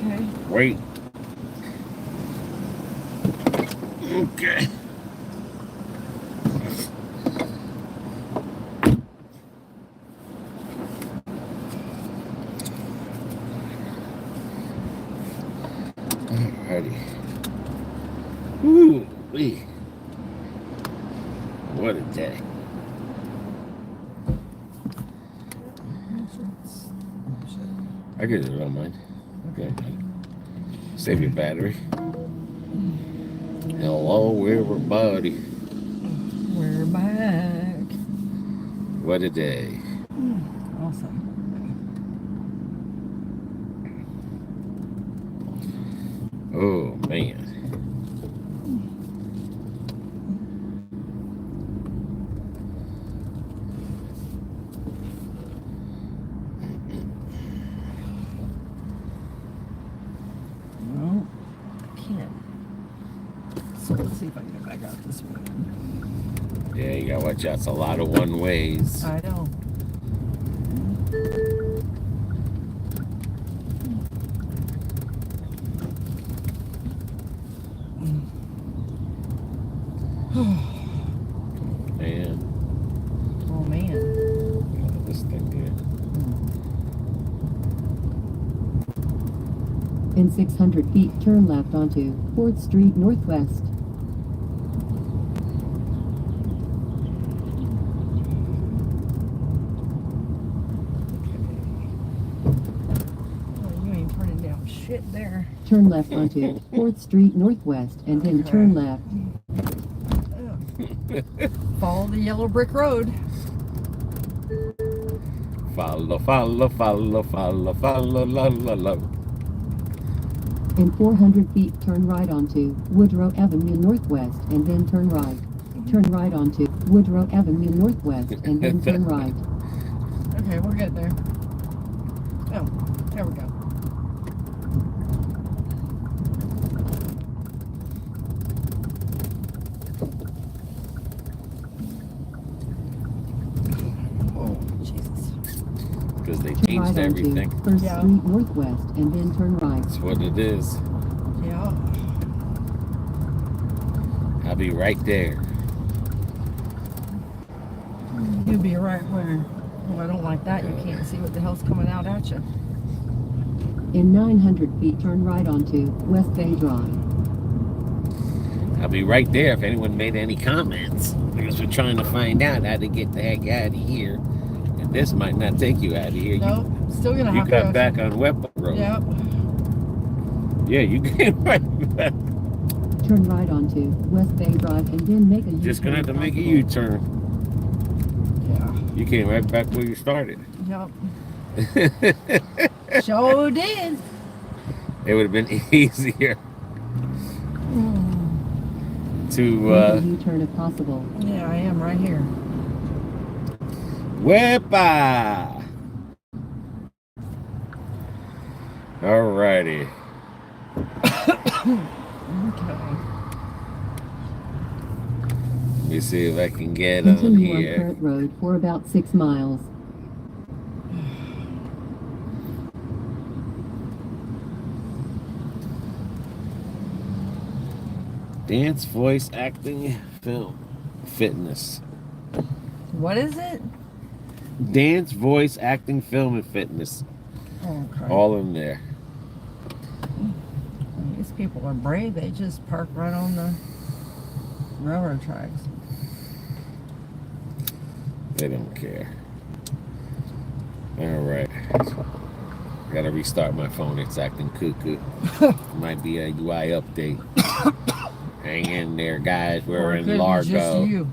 Okay. Wait. Okay. Alrighty. Woo-wee. What a day. I get it, I don't mind. Okay. Save your battery. Hello, everybody. We're back. What a day. Awesome. Oh, man. No, I can't. So let's see if I can get back out this way. Yeah, you gotta watch out. It's a lot of one-ways. I know. Man. Oh, man. Oh, this thing here. In 600 feet, turn left onto 4th Street Northwest. Oh, you ain't turning down shit there. Turn left onto 4th Street Northwest and then turn left. Follow the yellow brick road. Follow, follow, follow, follow, follow, la, la, la. In 400 feet, turn right onto Woodrow Avenue Northwest and then turn right. Turn right onto Woodrow Avenue Northwest and then turn right. Okay, we're good there. Oh, there we go. Oh, Jesus. Because they Turn changed right everything. onto 1st Yeah. Street Northwest and then turn right. That's what it is. Yeah. I'll be right there. You'll be right where. Oh, I don't like that. You can't see what the hell's coming out at you. In 900 feet, turn right onto West Bay Drive. I'll be right there if anyone made any comments. Because we're trying to find out how to get the heck out of here. And this might not take you out of here. Nope. Still gonna You have to got go. back on Weapon Road. Yep. Yeah, you came right back. Turn right onto West Bay Drive and then make a U-turn. Just gonna have to make a possible. U-turn. Yeah. You came right back where you started. Yep. Sure did. It would have been easier to Make a U-turn if possible. Yeah, I am right here. Wepa! Alrighty. Okay. Let me see if I can get on Continue on here. Current Road for about 6 miles. Dance, voice, acting, film, fitness. What is it? Dance, voice, acting, film, and fitness. Okay. All in there. These people are brave. They just park right on the railroad tracks. They don't care. Alright. Gotta restart my phone. It's acting cuckoo. Might be a UI update. Hang in there, guys. We're in Largo. Just you.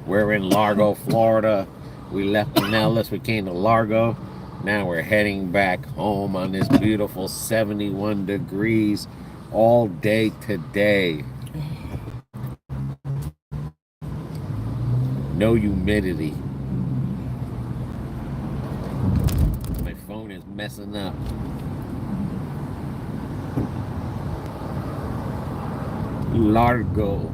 We're in Largo, Florida. We left Pinellas. We came to Largo. Now we're heading back home on this beautiful 71 degrees all day today. No humidity. My phone is messing up. Largo.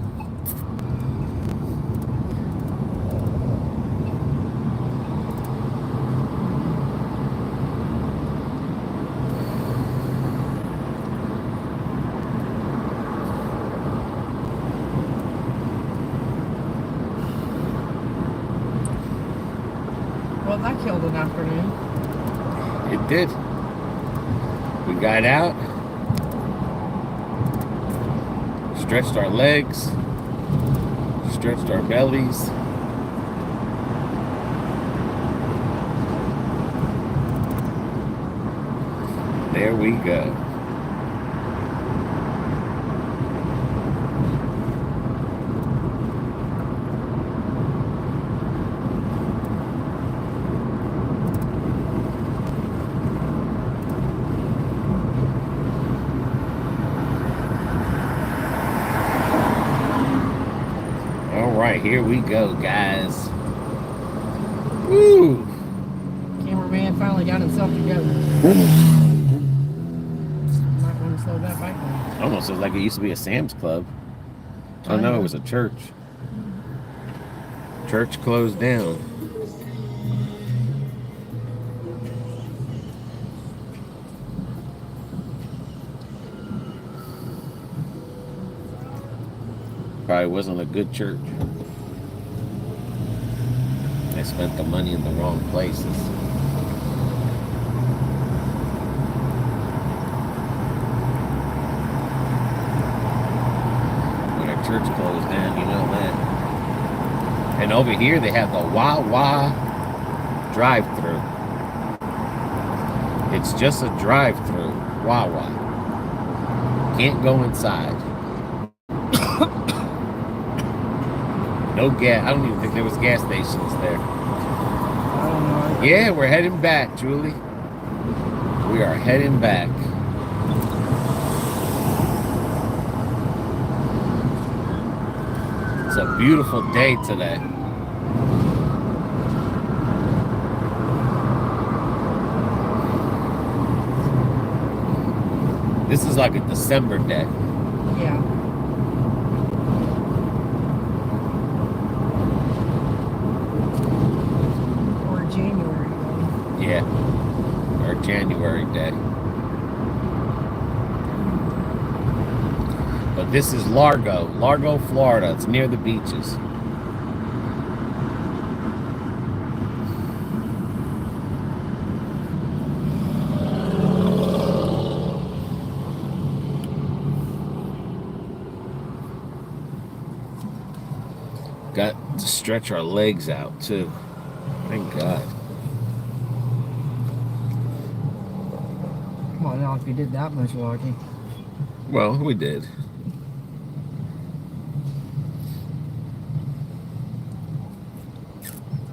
killed an afternoon. It did. We got out, stretched our legs, stretched our bellies. There we go. Here we go, guys. Woo! Cameraman finally got himself together. Might want to slow that bike down. Almost looks like it used to be a Sam's Club. Oh no, it was a church. Church closed down. Probably wasn't a good church. They spent the money in the wrong places. When a church closed down, you know that. And over here they have the Wawa drive-through. It's just a drive-through, Wawa. Can't go inside. No gas. I don't even think there was gas stations there. I don't know. Yeah, we're heading back, Julie. We are heading back. It's a beautiful day today. This is like a December day. Yeah. Yeah, or January day. But this is Largo, Florida. It's near the beaches. Got to stretch our legs out too. Thank God. Come on now, if you did that much walking. Well, we did.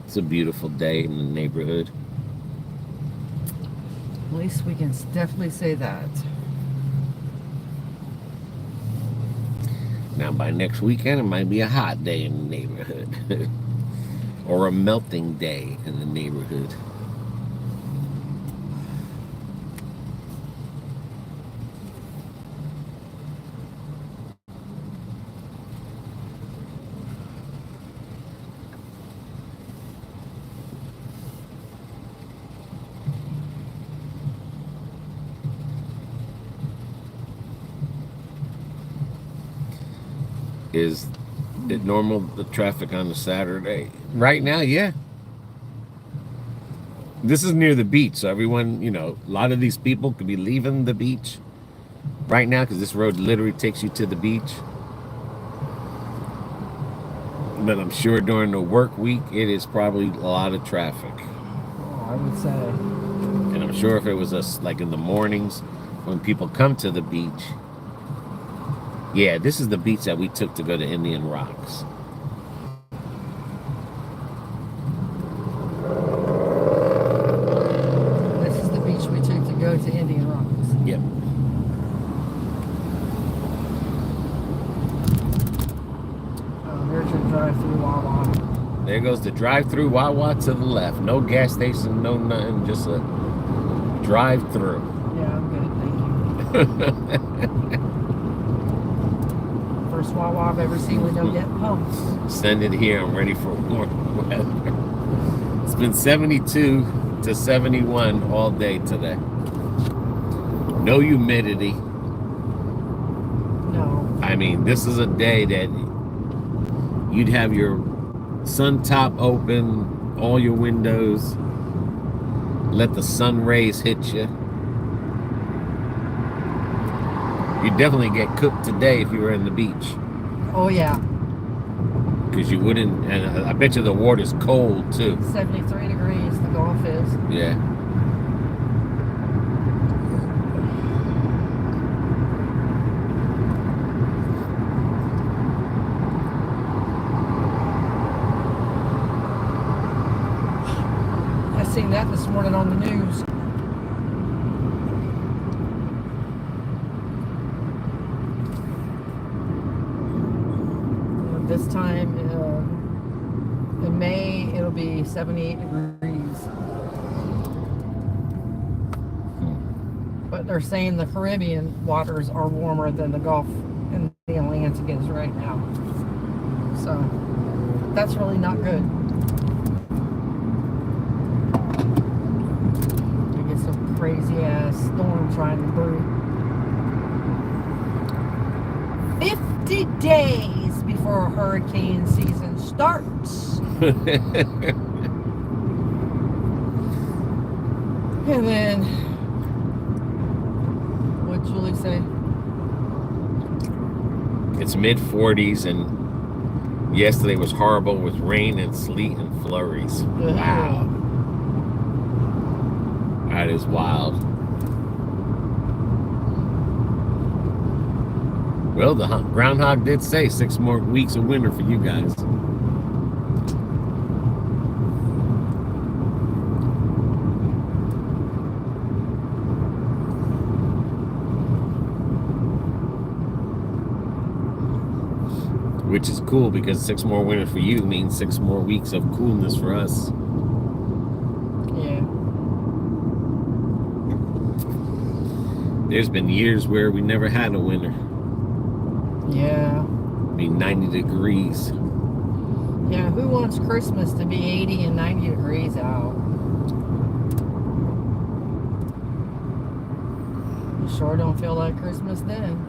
It's a beautiful day in the neighborhood. At least we can definitely say that. Now, by next weekend, it might be a hot day in the neighborhood. Or a melting day in the neighborhood. Is it normal, the traffic on a Saturday? Right now, yeah. This is near the beach, so everyone, you know, a lot of these people could be leaving the beach right now because this road literally takes you to the beach. But I'm sure during the work week, it is probably a lot of traffic. Oh, I would say. And I'm sure if it was us, like in the mornings when people come to the beach. Yeah, this is the beach that we took to go to Indian Rocks. This is the beach we took to go to Indian Rocks. Yep. Oh, there's your drive-through Wawa. There goes the drive-through Wawa to the left. No gas station, no nothing, just a drive-through. Yeah, I'm good, thank you. First Wawa I've ever seen with no net pumps. Send it here. I'm ready for warm weather. It's been 72 to 71 all day today. No humidity. No. I mean, this is a day that you'd have your sun top open, all your windows, let the sun rays hit you. You definitely get cooked today if you were in the beach. Oh yeah. Because you wouldn't, and I bet you the water's cold too. 73 degrees, the Gulf is. Yeah. I seen that this morning on the news. This time in May, it'll be 78 degrees. But they're saying the Caribbean waters are warmer than the Gulf and the Atlantic is right now. So that's really not good. We get some crazy ass storm trying to brew. 50 days before hurricane season starts. And then, what'd Julie say? It's mid-40s, and yesterday was horrible with rain and sleet and flurries. Wow. That is wild. Well, the groundhog did say 6 more weeks of winter for you guys. Which is cool because 6 more winter for you means 6 more weeks of coolness for us. Yeah. There's been years where we never had a winter. Yeah. Be 90 degrees. Yeah, who wants Christmas to be 80 and 90 degrees out? You sure don't feel like Christmas then.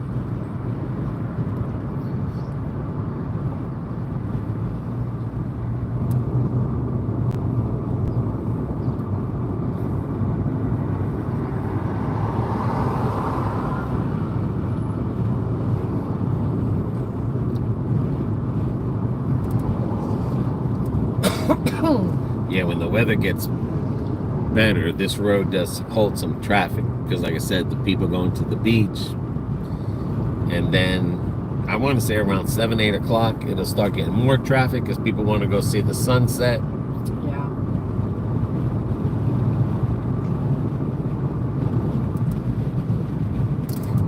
Yeah, when the weather gets better, this road does hold some traffic because, like I said, the people going to the beach, and then I want to say around 7, 8 o'clock, it'll start getting more traffic because people want to go see the sunset. Yeah.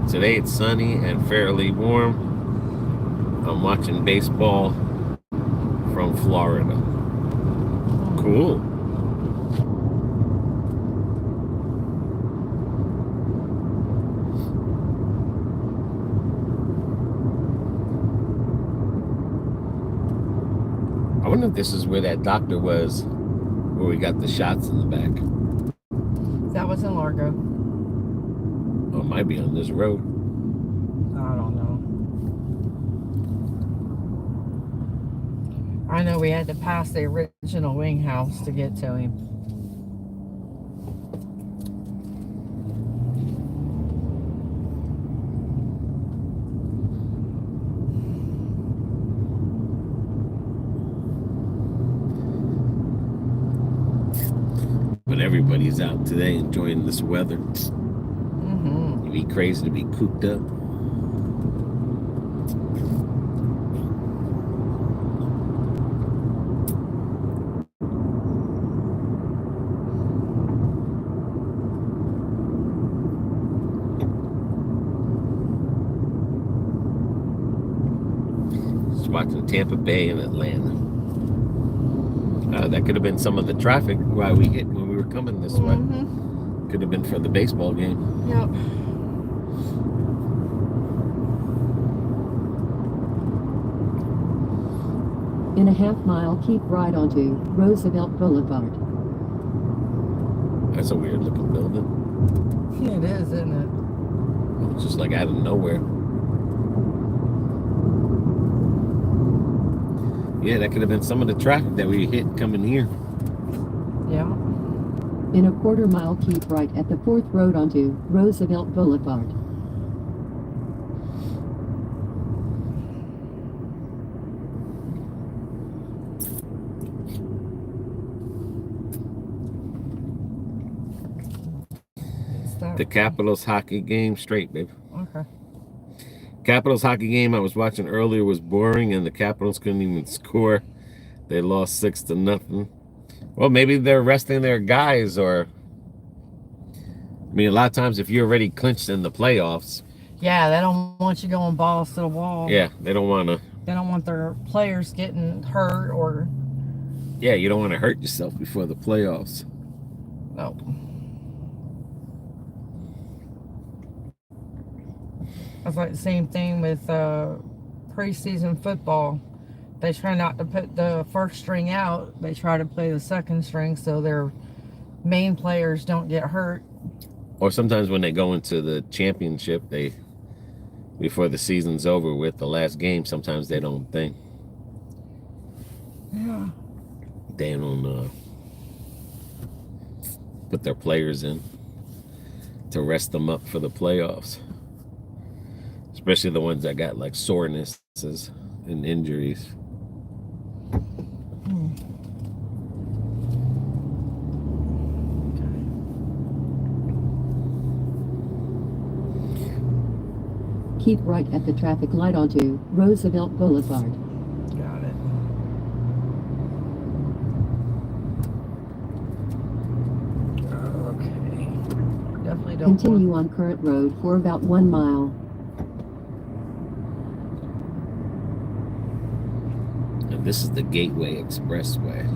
Today it's sunny and fairly warm. I'm watching baseball from Florida. Cool. I wonder if this is where that doctor was, where we got the shots in the back. That was in Largo. Oh, it might be on this road. I don't know. I know we had to pass the original wing house to get to him. But everybody's out today enjoying this weather. Mm-hmm. It'd be crazy to be cooped up. Just watching Tampa Bay and Atlanta. That could have been some of the traffic while we hit when we were coming this way. Could have been for the baseball game. Yep. In a half-mile, keep right onto Roosevelt Boulevard. That's a weird looking building. It is, isn't it? It's just like out of nowhere. Yeah, that could have been some of the traffic that we hit coming here. Yeah. In a quarter mile, keep right at the 4th road onto Roosevelt Boulevard. The Capitals hockey game straight, babe. Okay. Capitals hockey game I was watching earlier was boring, and the Capitals couldn't even score. They lost 6-0. Well, maybe they're resting their guys, or I mean, a lot of times if you're already clinched in the playoffs, Yeah, they don't want you going balls to the wall. yeah, they don't want to. They don't want their players getting hurt or. Yeah, you don't want to hurt yourself before the playoffs. No. It's like the same thing with preseason football. They try not to put the first string out. They try to play the second string so their main players don't get hurt. Or sometimes when they go into the championship, before the season's over with, the last game, sometimes they don't think. Yeah. They don't put their players in to rest them up for the playoffs. Especially the ones that got like sorenesses and injuries. Keep right at the traffic light onto Roosevelt Boulevard. Got it. Okay. Definitely don't Continue on current road for about 1 mile. And this is the Gateway Expressway.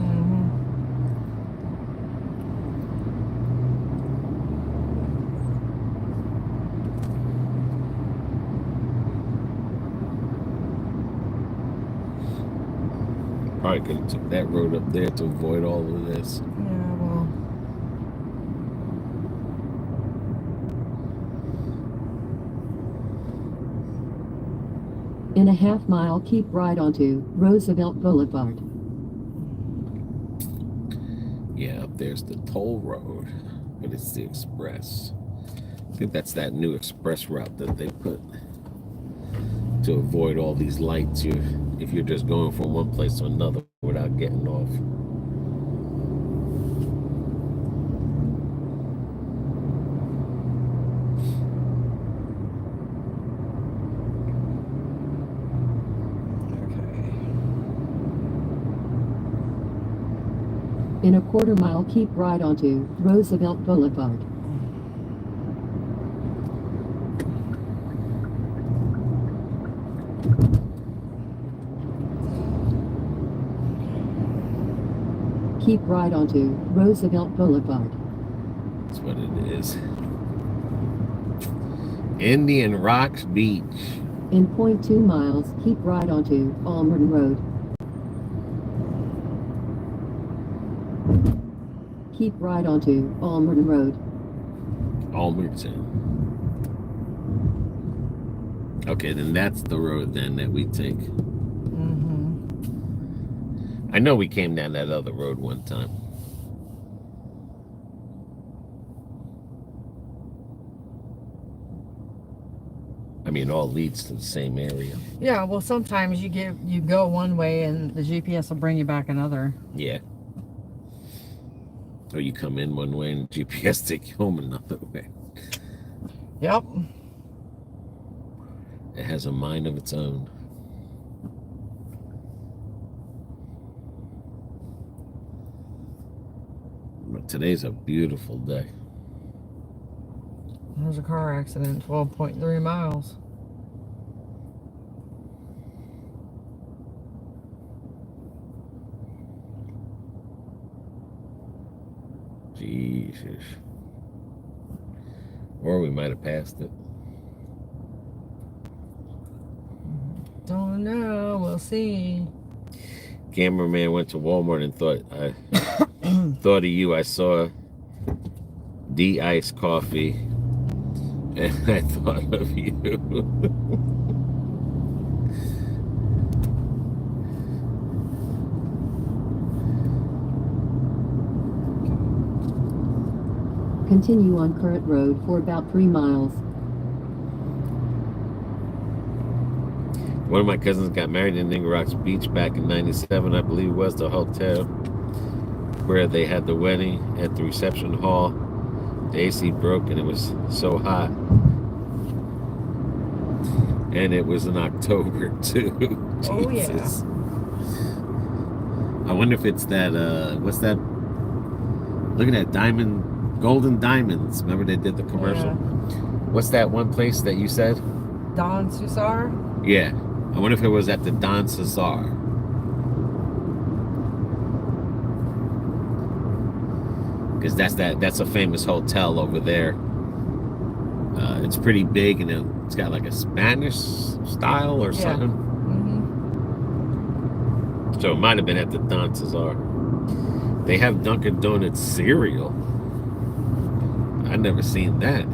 Probably could have took that road up there to avoid all of this. Yeah, well. In a half mile, keep right onto Roosevelt Boulevard. Yeah, up there's the toll road, but it's the express. I think that's that new express route that they put to avoid all these lights. If you're just going from one place to another without getting off. In a quarter mile, keep right onto Roosevelt Boulevard. Keep right onto Roosevelt Boulevard. That's what it is. Indian Rocks Beach. In 0.2 miles, keep right onto Almerton Road. Keep right onto Almerton Road. Culbertson. Okay, then that's the road then that we take. I know we came down that other road one time. I mean, it all leads to the same area. Yeah, well, sometimes you go one way and the GPS will bring you back another. Yeah. Or you come in one way and GPS take you home another way. Yep. It has a mind of its own. But today's a beautiful day. There's a car accident, 12.3 miles. Jesus. Or we might have passed it. Don't know. We'll see. Cameraman went to Walmart and thought of you. I saw de-iced coffee and I thought of you. Continue on current road for about 3 miles. One of my cousins got married in Nigger Rocks Beach back in '97, I believe was the hotel where they had the wedding at the reception hall. The AC broke and it was so hot. And it was in October too. Oh, yeah. Jesus. I wonder if it's that, what's that? Look at that golden diamonds. Remember they did the commercial? Yeah. What's that one place that you said? Don Susar? Yeah. I wonder if it was at the Don Cesar. Because that's a famous hotel over there. It's pretty big and it's got like a Spanish style or something. Mm-hmm. So it might have been at the Don Cesar. They have Dunkin' Donuts cereal. I've never seen that.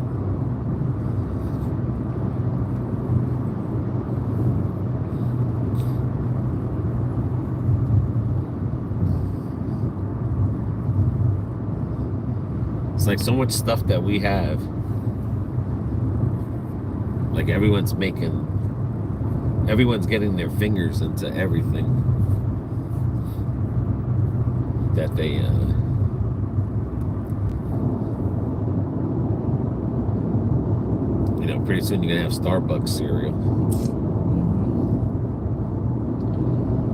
It's like so much stuff that we have. Like everyone's getting their fingers into everything that they pretty soon you're gonna have Starbucks cereal.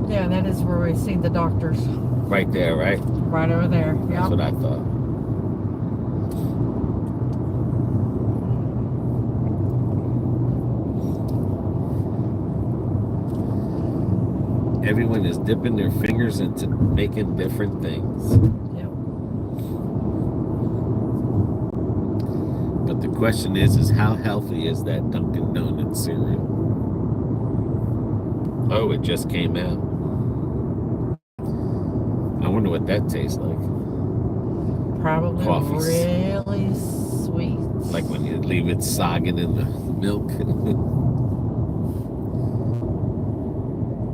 Yeah, that is where we see the doctors. Right there, right? Right over there. That's Yeah. what I thought. Everyone is dipping their fingers into making different things. Yep. But the question is how healthy is that Dunkin' Donuts cereal? Oh, it just came out. I wonder what that tastes like. Probably Coffee's- really sweet. Like when you leave it sogging in the milk.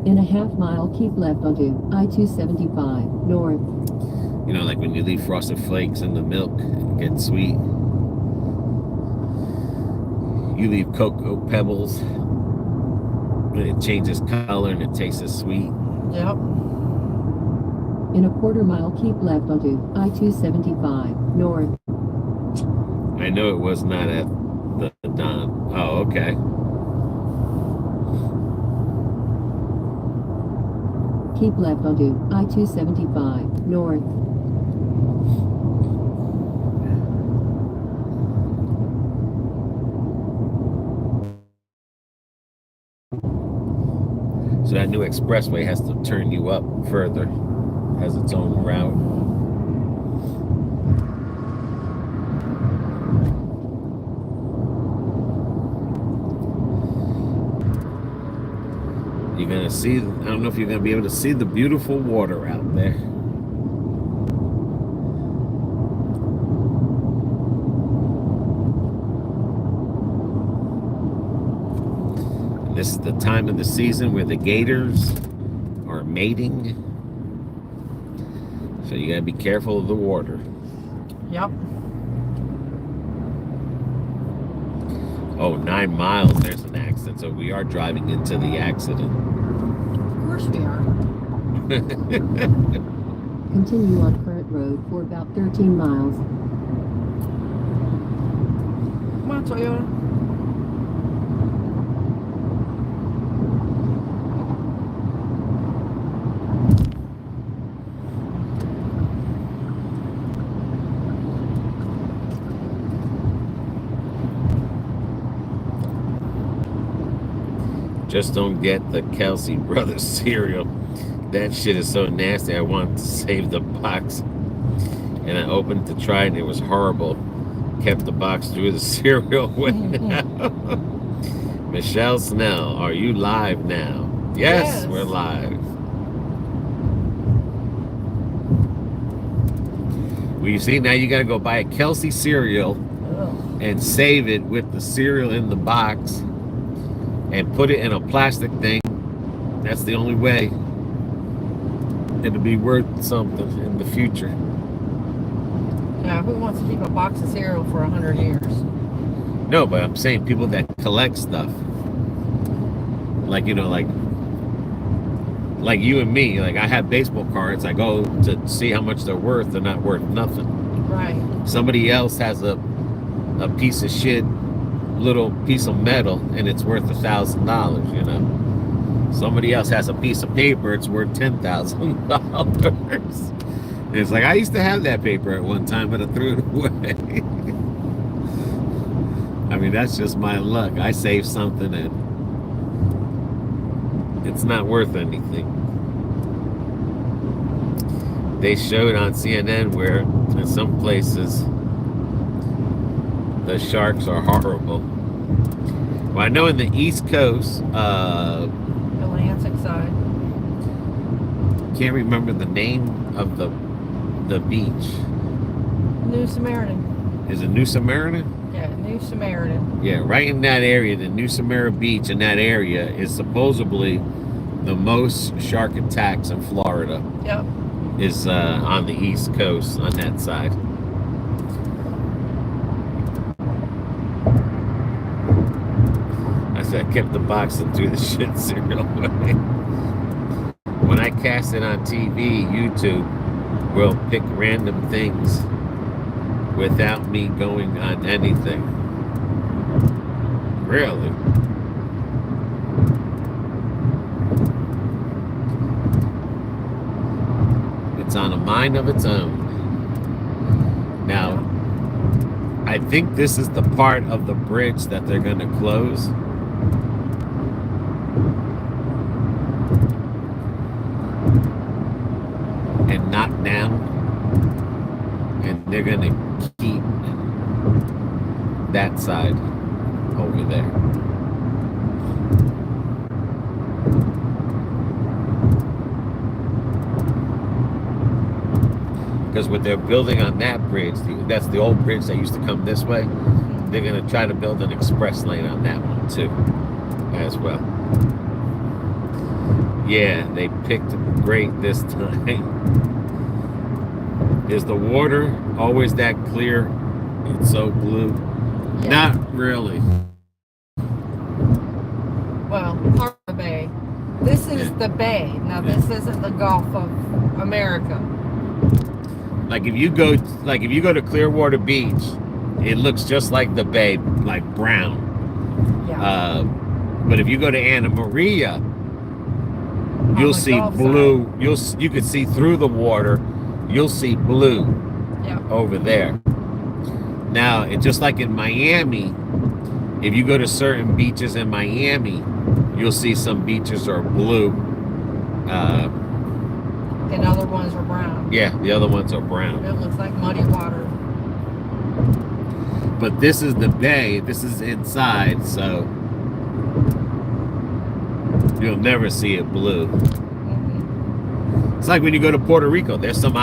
In a half mile, keep left onto I-275 north. You know, like when you leave Frosted Flakes in the milk, it gets sweet. You leave Cocoa Pebbles, and it changes color and it tastes sweet. Yep. In a quarter mile, keep left onto I-275 north. I know it was not at the Don. Oh, okay. Keep left onto I-275 north. So that new expressway has to turn you up further. Has its own route. You're gonna see, I don't know if you're gonna be able to see the beautiful water out there. And this is the time of the season where the gators are mating. So you gotta be careful of the water. Yep. Oh, 9 miles, there's an accident. So we are driving into the accident. Of course we are. Continue on current road for about 13 miles. Come on, Toyota. Just don't get the Kelsey Brothers cereal. That shit is so nasty. I wanted to save the box. And I opened to try it and it was horrible. Kept the box, threw the cereal away. Michelle Snell, are you live now? Yes, we're live. Well, you see, now you gotta go buy a Kelsey cereal and save it with the cereal in the box and put it in a plastic thing. That's the only way it'll be worth something in the future. Yeah, who wants to keep a box of cereal for 100 years? No, but I'm saying people that collect stuff. Like, you know, like you and me. Like, I have baseball cards. I go to see how much they're worth. They're not worth nothing. Right. Somebody else has a piece of shit, little piece of metal, and it's worth $1,000, you know. Somebody else has a piece of paper, it's worth $10,000. It's like, I used to have that paper at one time, but I threw it away. I mean, that's just my luck. I saved something and it's not worth anything. They showed on CNN where in some places the sharks are horrible. Well, I know in the East Coast, Atlantic side. can't remember the name of the beach. New Samaritan. Is it New Samaritan? Yeah, New Samaritan. Yeah, right in that area, the New Samaritan beach in that area is supposedly the most shark attacks in Florida. Yep. Is on the East Coast on that side. I said I kept the box and threw the shit cereal away. When I cast it on TV, YouTube will pick random things without me going on anything. Really? It's on a mind of its own. Now, I think this is the part of the bridge that they're going to close. And knock down. And they're going to keep that side over there. Because what they're building on that bridge, that's the old bridge that used to come this way, they're going to try to build an express lane on that one too, as well. Yeah, they picked great this time. Is the water always that clear? It's so blue? Yeah. Not really. Well, part of the bay. This is the bay. Now, this isn't the Gulf of America. Like if you go to Clearwater Beach, it looks just like the bay, like brown. Yeah. But if you go to Anna Maria, you'll see blue. Side. You could see through the water. You'll see blue. Yeah. Over there. Now, it's just like in Miami. If you go to certain beaches in Miami, you'll see some beaches are blue. And other ones are brown. Yeah, the other ones are brown. It looks like muddy water. But this is the bay. This is inside, so you'll never see it blue. Mm-hmm. It's like when you go to Puerto Rico. There's some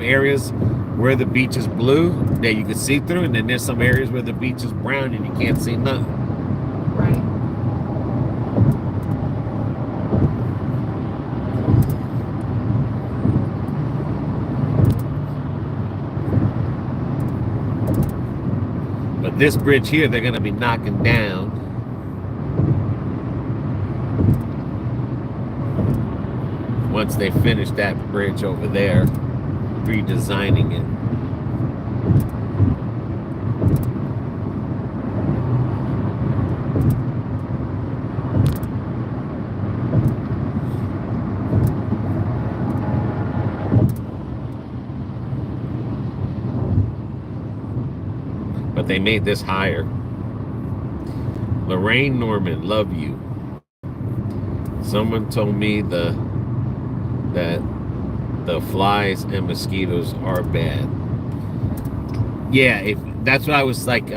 areas where the beach is blue that you can see through, and then there's some areas where the beach is brown and you can't see nothing. Right. But this bridge here, they're going to be knocking down. Once they finish that bridge over there, redesigning it. But they made this higher. Lorraine Norman, love you. Someone told me that the flies and mosquitoes are bad. Yeah, that's what I was like.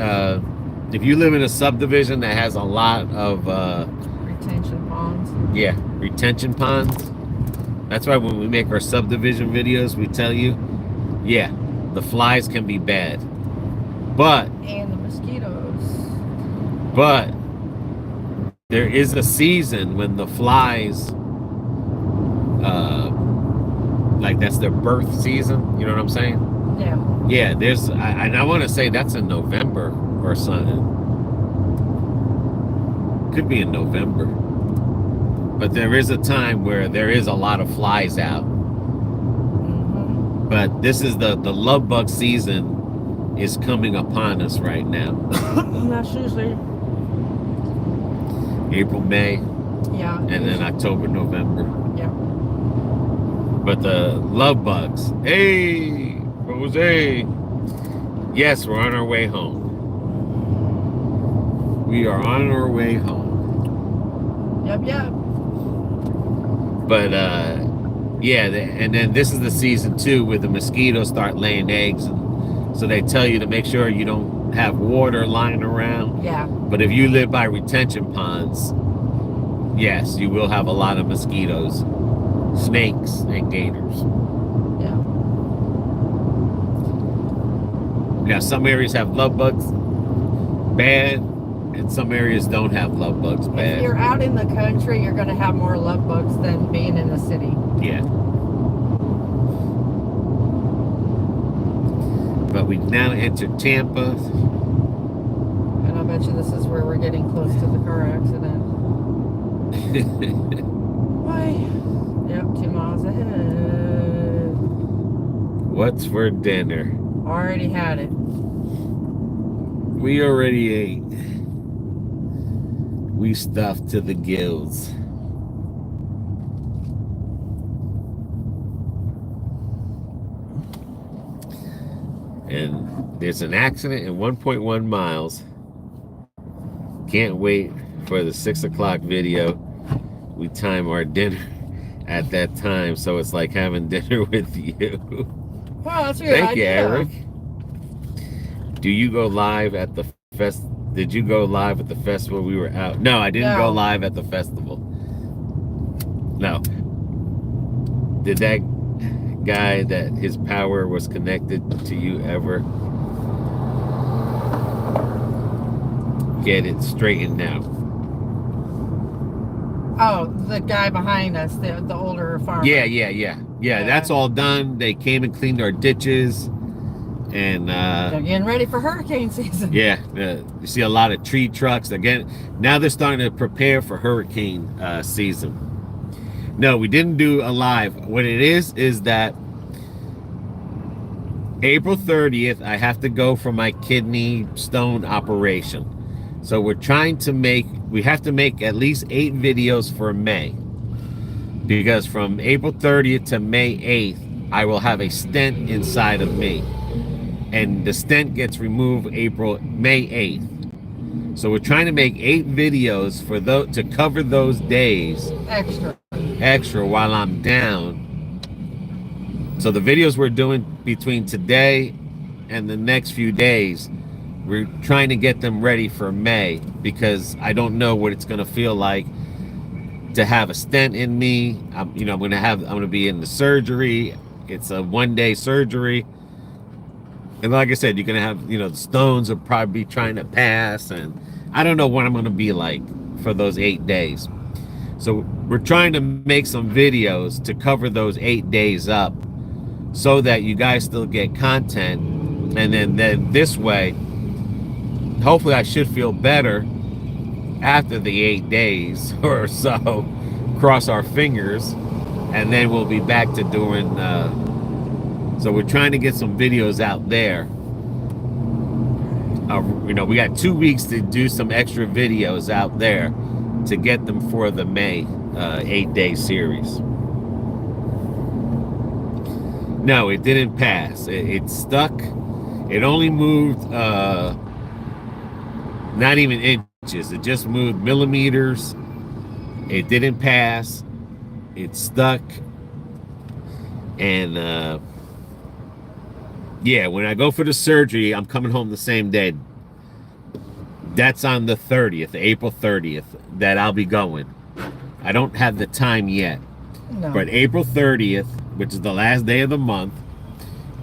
If you live in a subdivision that has a lot of retention ponds. Yeah, retention ponds. That's why when we make our subdivision videos, we tell you, yeah, the flies can be bad. But and the mosquitoes. But there is a season when the flies, like that's their birth season. You know what I'm saying? Yeah. Yeah, and I want to say that's in November or something. Could be in November. But there is a time where there is a lot of flies out. Mm-hmm. But this is the love bug season is coming upon us right now. That's usually, April, May, yeah. and then October, November. Yeah. But the love bugs, hey, Jose. Yes, we're on our way home. We are on our way home. Yep, yep. But yeah, and then this is the season too where the mosquitoes start laying eggs, and so they tell you to make sure you don't have water lying around. Yeah. But if you live by retention ponds, yes, you will have a lot of mosquitoes, snakes, and gators. Yeah. Now, some areas have love bugs bad, and some areas don't have love bugs If bad. you're out in the country, you're going to have more love bugs than being in the city. Yeah. But we now enter Tampa. And I bet you this is where we're getting close to the car accident. Why? Yep, 2 miles ahead. What's for dinner? Already had it. We already ate. We stuffed to the gills. And there's an accident in 1.1 miles. Can't wait for the 6 o'clock video. We time our dinner at that time, so it's like having dinner with you. Well, that's a good Thank you, idea. Eric. Do you go live at the fest? Did you go live at the festival we were out? No, I didn't go No. live at the festival. No. Did that guy that his power was connected to you ever get it straightened out? Oh, the guy behind us, the older farmer. Yeah. That's all done. They came and cleaned our ditches, and They're getting ready for hurricane season. yeah, you see a lot of tree trucks again. Now they're starting to prepare for hurricane season. No, we didn't do a live. What it is that April 30th, I have to go for my kidney stone operation. So we have to make at least 8 videos for May. Because from April 30th to May 8th, I will have a stent inside of me. And the stent gets removed May 8th. So we're trying to make 8 videos to cover those days extra while I'm down. So the videos we're doing between today and the next few days, we're trying to get them ready for May, because I don't know what it's going to feel like to have a stent in me. I'm going to be in the surgery. It's a 1-day surgery. And like I said, you're going to have, the stones will probably be trying to pass, and I don't know what I'm going to be like for those 8 days. So we're trying to make some videos to cover those 8 days up so that you guys still get content. And then this way, hopefully I should feel better after the 8 days or so. Cross our fingers, and then we'll be back to doing so we're trying to get some videos out there. We got 2 weeks to do some extra videos out there to get them for the May 8-day series. No, it didn't pass. It stuck. It only moved not even inches. It just moved millimeters. It didn't pass. It stuck. And yeah, when I go for the surgery, I'm coming home the same day. That's on the 30th, April 30th, that I'll be going. I don't have the time yet. No. But April 30th, which is the last day of the month,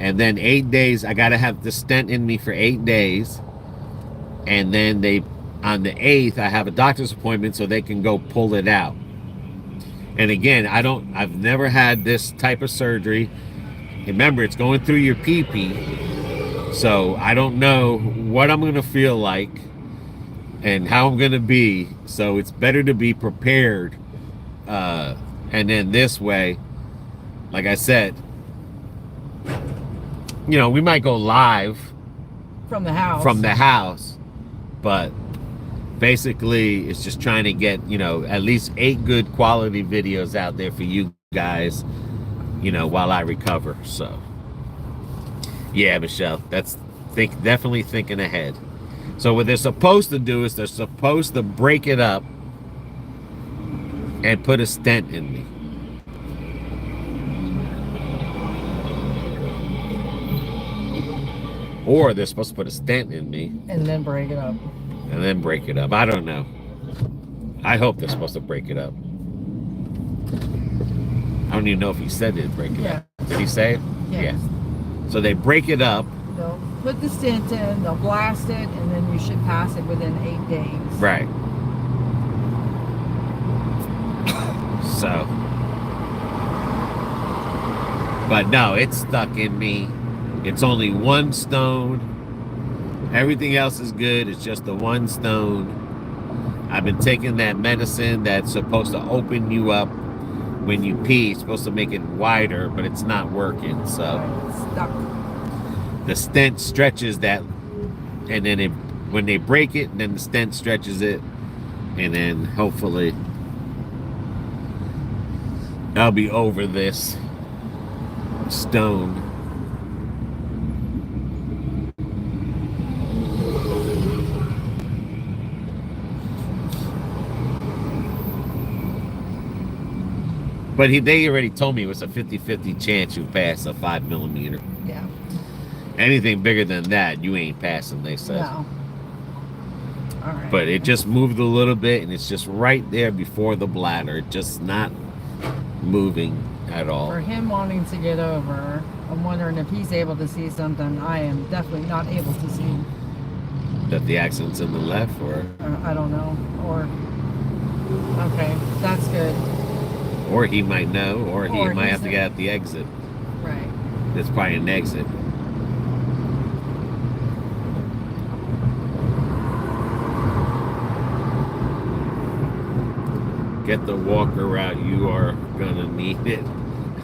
and then 8 days, I got to have the stent in me for 8 days. And then on the 8th, I have a doctor's appointment so they can go pull it out. And again, I've never had this type of surgery. Remember, it's going through your pee-pee. So I don't know what I'm going to feel like and how I'm going to be. So it's better to be prepared. And then this way, like I said, you know, we might go live From the house. But basically it's just trying to get, you know, at least 8 good quality videos out there for you guys, you know, while I recover. So yeah, Michelle, that's definitely thinking ahead. So what they're supposed to do is they're supposed to break it up and put a stent in me. Or they're supposed to put a stent in me. And then break it up. And then break it up. I don't know. I hope they're supposed to break it up. I don't even know if he said they'd break it up. Did he say it? Yes. Yeah. So they break it up. They'll put the stent in, they'll blast it, and then you should pass it within 8 days. Right. So. But no, it's stuck in me. It's only 1 stone. Everything else is good. It's just the 1 stone. I've been taking that medicine that's supposed to open you up when you pee. It's supposed to make it wider, but it's not working. So It's stuck. the stent stretches that, and then when they break it, then the stent stretches it, and then hopefully I'll be over this stone. But they already told me it was a 50-50 chance you pass a 5mm. Yeah. Anything bigger than that, you ain't passing, they said. No. All right. But it just moved a little bit, and it's just right there before the bladder, just not moving at all. For him wanting to get over, I'm wondering if he's able to see something I am definitely not able to see. That the accident's in the left, or I don't know. Or, okay, that's good. or he might know, or he Or might he's have to get out the exit. Right. There's probably an exit. Get the walker out. You are gonna need it.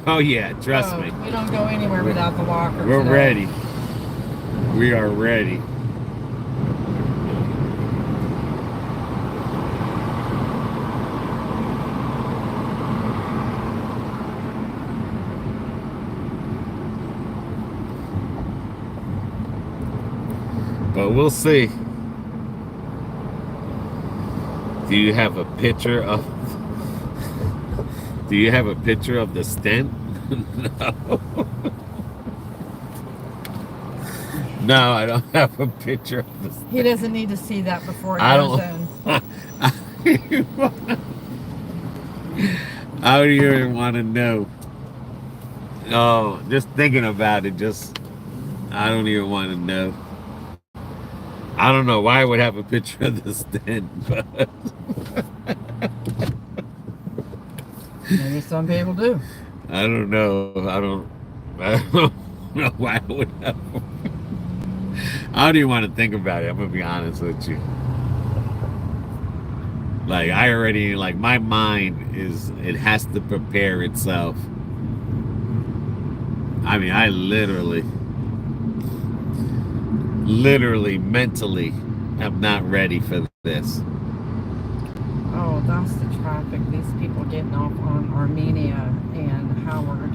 Oh yeah, trust me. We don't go anywhere without the walker. We're today. ready. We are ready. But we'll see. Do you have a picture of the stent? No. No, I don't have a picture of the stent. He doesn't need to see that before he I goes don't- in. I don't even want to know. Oh, just thinking about it, I don't even want to know. I don't know why I would have a picture of the stent, but Maybe some people do. I don't know. I don't know why I would have. I don't even want to think about it. I'm gonna be honest with you. Like my mind it has to prepare itself. I mean, I literally, mentally, am not ready for this. Oh, that's the traffic. These people getting off on Armenia and Howard.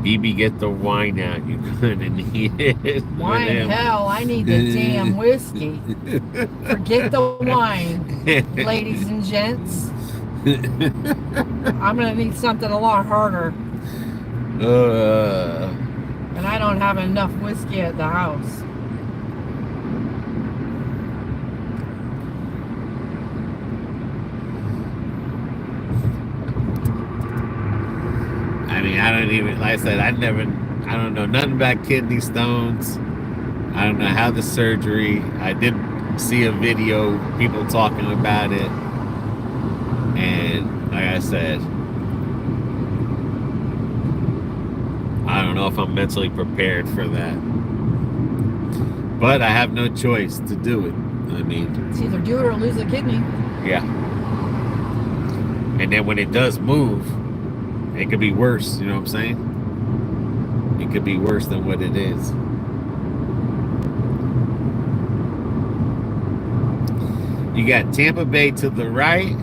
BB, get the wine out. You're gonna need it. Wine, hell, I need the damn whiskey. Forget the wine, ladies and gents. I'm gonna need something a lot harder. And I don't have enough whiskey at the house. I mean, I don't even, like I said, I don't know nothing about kidney stones. I don't know how the surgery. I did see a video, people talking about it. And like I said, I don't know if I'm mentally prepared for that. But I have no choice to do it. I mean, It's either do it or lose a kidney. yeah. And then when it does move, it could be worse. You know what I'm saying? It could be worse than what it is. You got Tampa Bay to the right,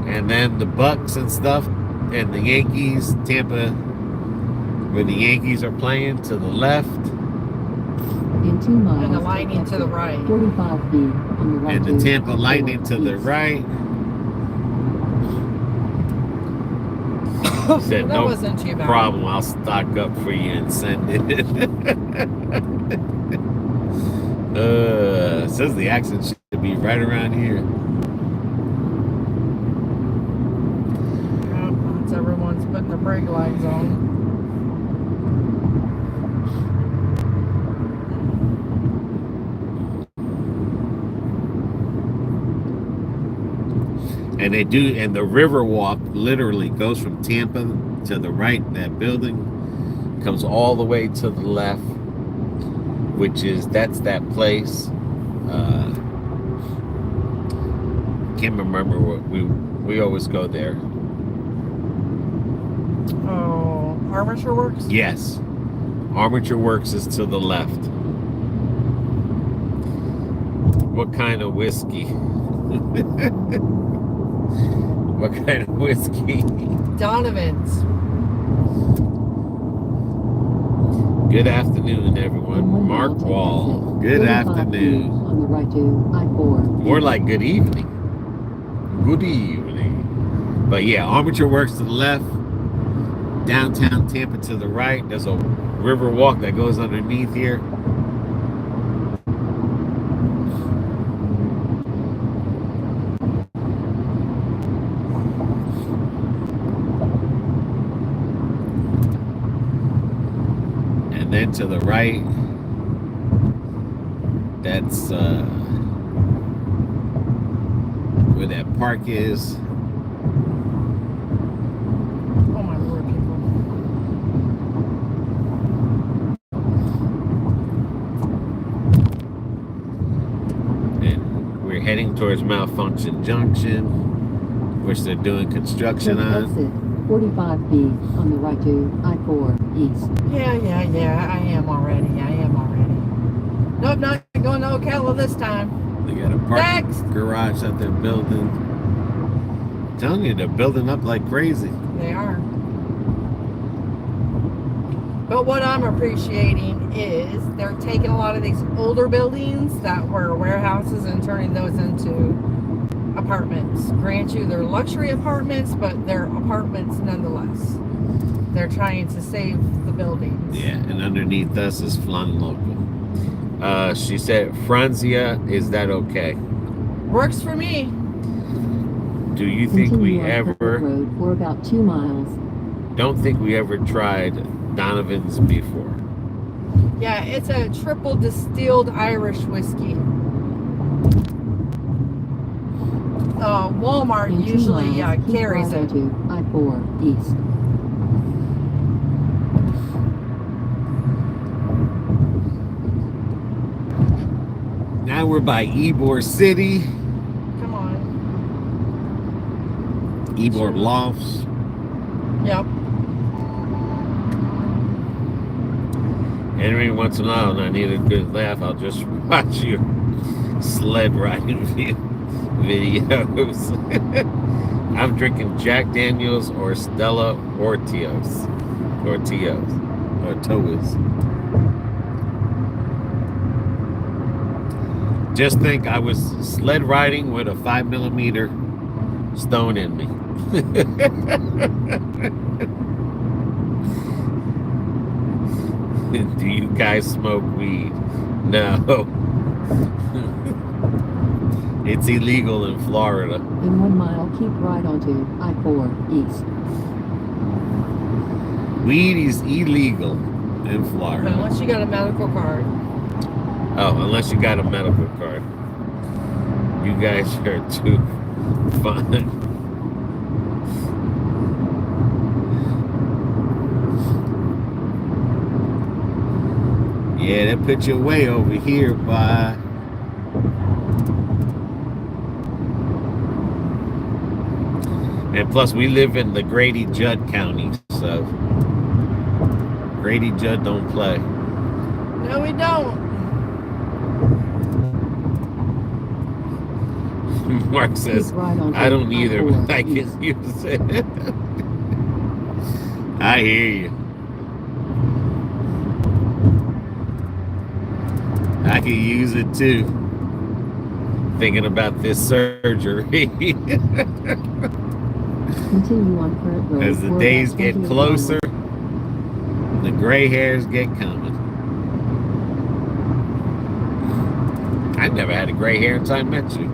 and then the Bucks and stuff, and the Yankees, Tampa, where the Yankees are playing, to the left. In 2 miles. And the Lightning to the right. 45 feet on the right. And the to Tampa I-4 Lightning to the east. right. Said That no wasn't too bad. problem. I'll stock up for you and send it. Says the accent should be right around here. Yep, once everyone's putting their brake lights on. And they do, and the river walk literally goes from Tampa to the right, that building, comes all the way to the left, which is, that's that place. Can't remember what we always go there. Oh, Armature Works? Yes. Armature Works is to the left. What kind of whiskey? What kind of whiskey? Donovan's. Good afternoon, everyone. In 1 Mark mile, take Wall. exit Good 45 feet afternoon. on the right to I-4. More like good evening. Good evening. But yeah, Armature Works to the left. Downtown Tampa to the right. There's a river walk that goes underneath here. And then to the right, that's where that park is. Oh my lord, people. And we're heading towards Malfunction Junction, which they're doing construction Take on. exit 45 feet on the right to I-4 east. Yeah, I am already. Nope, not going to Ocala this time. They got a parking Next. garage that they're building. I'm telling you, they're building up like crazy. They are. But what I'm appreciating is they're taking a lot of these older buildings that were warehouses and turning those into apartments. Grant you, they're luxury apartments, but they're apartments nonetheless. They're trying to save the buildings. Yeah, and underneath us is Flun Local. She said, Franzia, is that okay? Works for me. Do you think we Continue on Culver ever, Road for about 2 miles. don't think we ever tried Donovan's before? Yeah, it's a triple distilled Irish whiskey. Walmart In 2 usually miles, keep carries right it. onto I-4 east. Now we're by Ybor City, Come on. Ybor Lofts. Yep. Every once in a while, when I need a good laugh, I'll just watch your sled riding videos. I'm drinking Jack Daniels or Stella Ortiz. Just think I was sled riding with a 5mm stone in me. Do you guys smoke weed? No. It's illegal in Florida. In 1 mile, keep right onto I-4 east. Weed is illegal in Florida. Unless you got a medical card. Oh, unless you got a medical card. You guys are too fun. Yeah, that put you way over here, by. And plus, we live in the Grady Judd County, so Grady Judd don't play. No, we don't. Mark says, Keep right on I don't to either, I-4 but I can east. use it. I hear you. I can use it too. Thinking about this surgery. Continue on current road. As the for days about get 28 closer, miles. the gray hairs get coming. I never had a gray hair until I met you.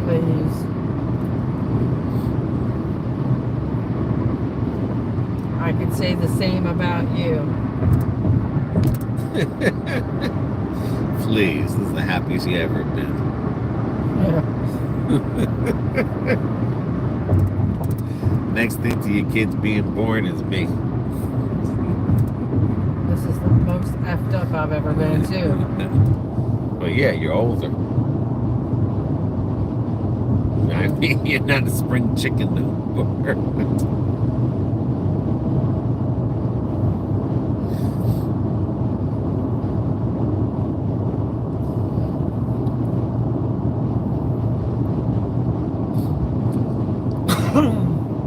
Please. I could say the same about you. Please, this is the happiest you ever been. Yeah. Next thing to your kids being born is me. This is the most effed up I've ever been too. Well, yeah, you're older. I mean, you're not a spring chicken no more.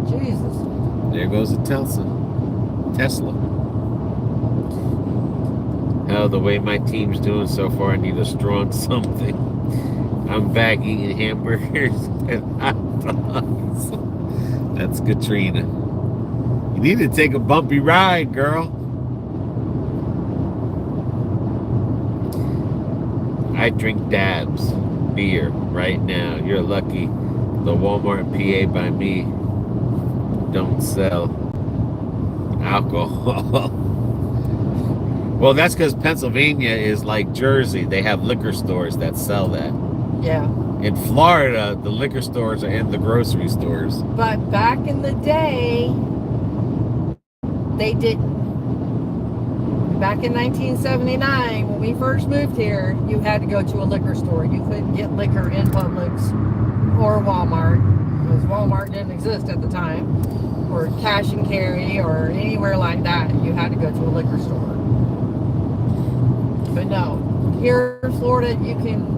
Jesus. There goes a Tesla. Hell, the way my team's doing so far, I need a strong something. I'm back eating hamburgers and hot dogs. That's Katrina. You need to take a bumpy ride, girl. I drink Dabs beer right now. You're lucky. The Walmart PA by me don't sell alcohol. Well, that's because Pennsylvania is like Jersey. They have liquor stores that sell that. Yeah. In Florida, the liquor stores are in the grocery stores. But back in the day, they didn't. Back in 1979, when we first moved here, you had to go to a liquor store. You couldn't get liquor in Publix or Walmart, because Walmart didn't exist at the time, or cash and carry, or anywhere like that. You had to go to a liquor store. But no, here in Florida, you can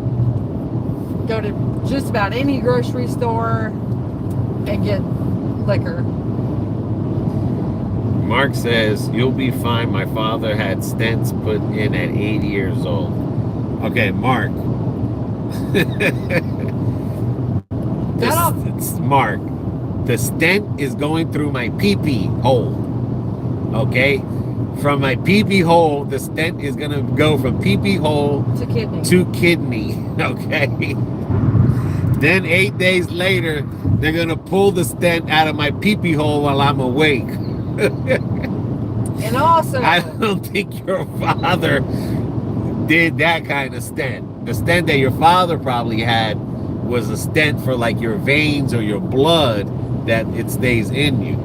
go to just about any grocery store and get liquor. Mark says, you'll be fine. My father had stents put in at 80 years old. Okay, Mark. Mark, the stent is going through my pee-pee hole. Okay? From my pee-pee hole, the stent is going to go from pee-pee hole to kidney. Okay? Then 8 days later, they're going to pull the stent out of my pee-pee hole while I'm awake. And also, I don't think your father did that kind of stent. The stent that your father probably had was a stent for like your veins or your blood that it stays in you.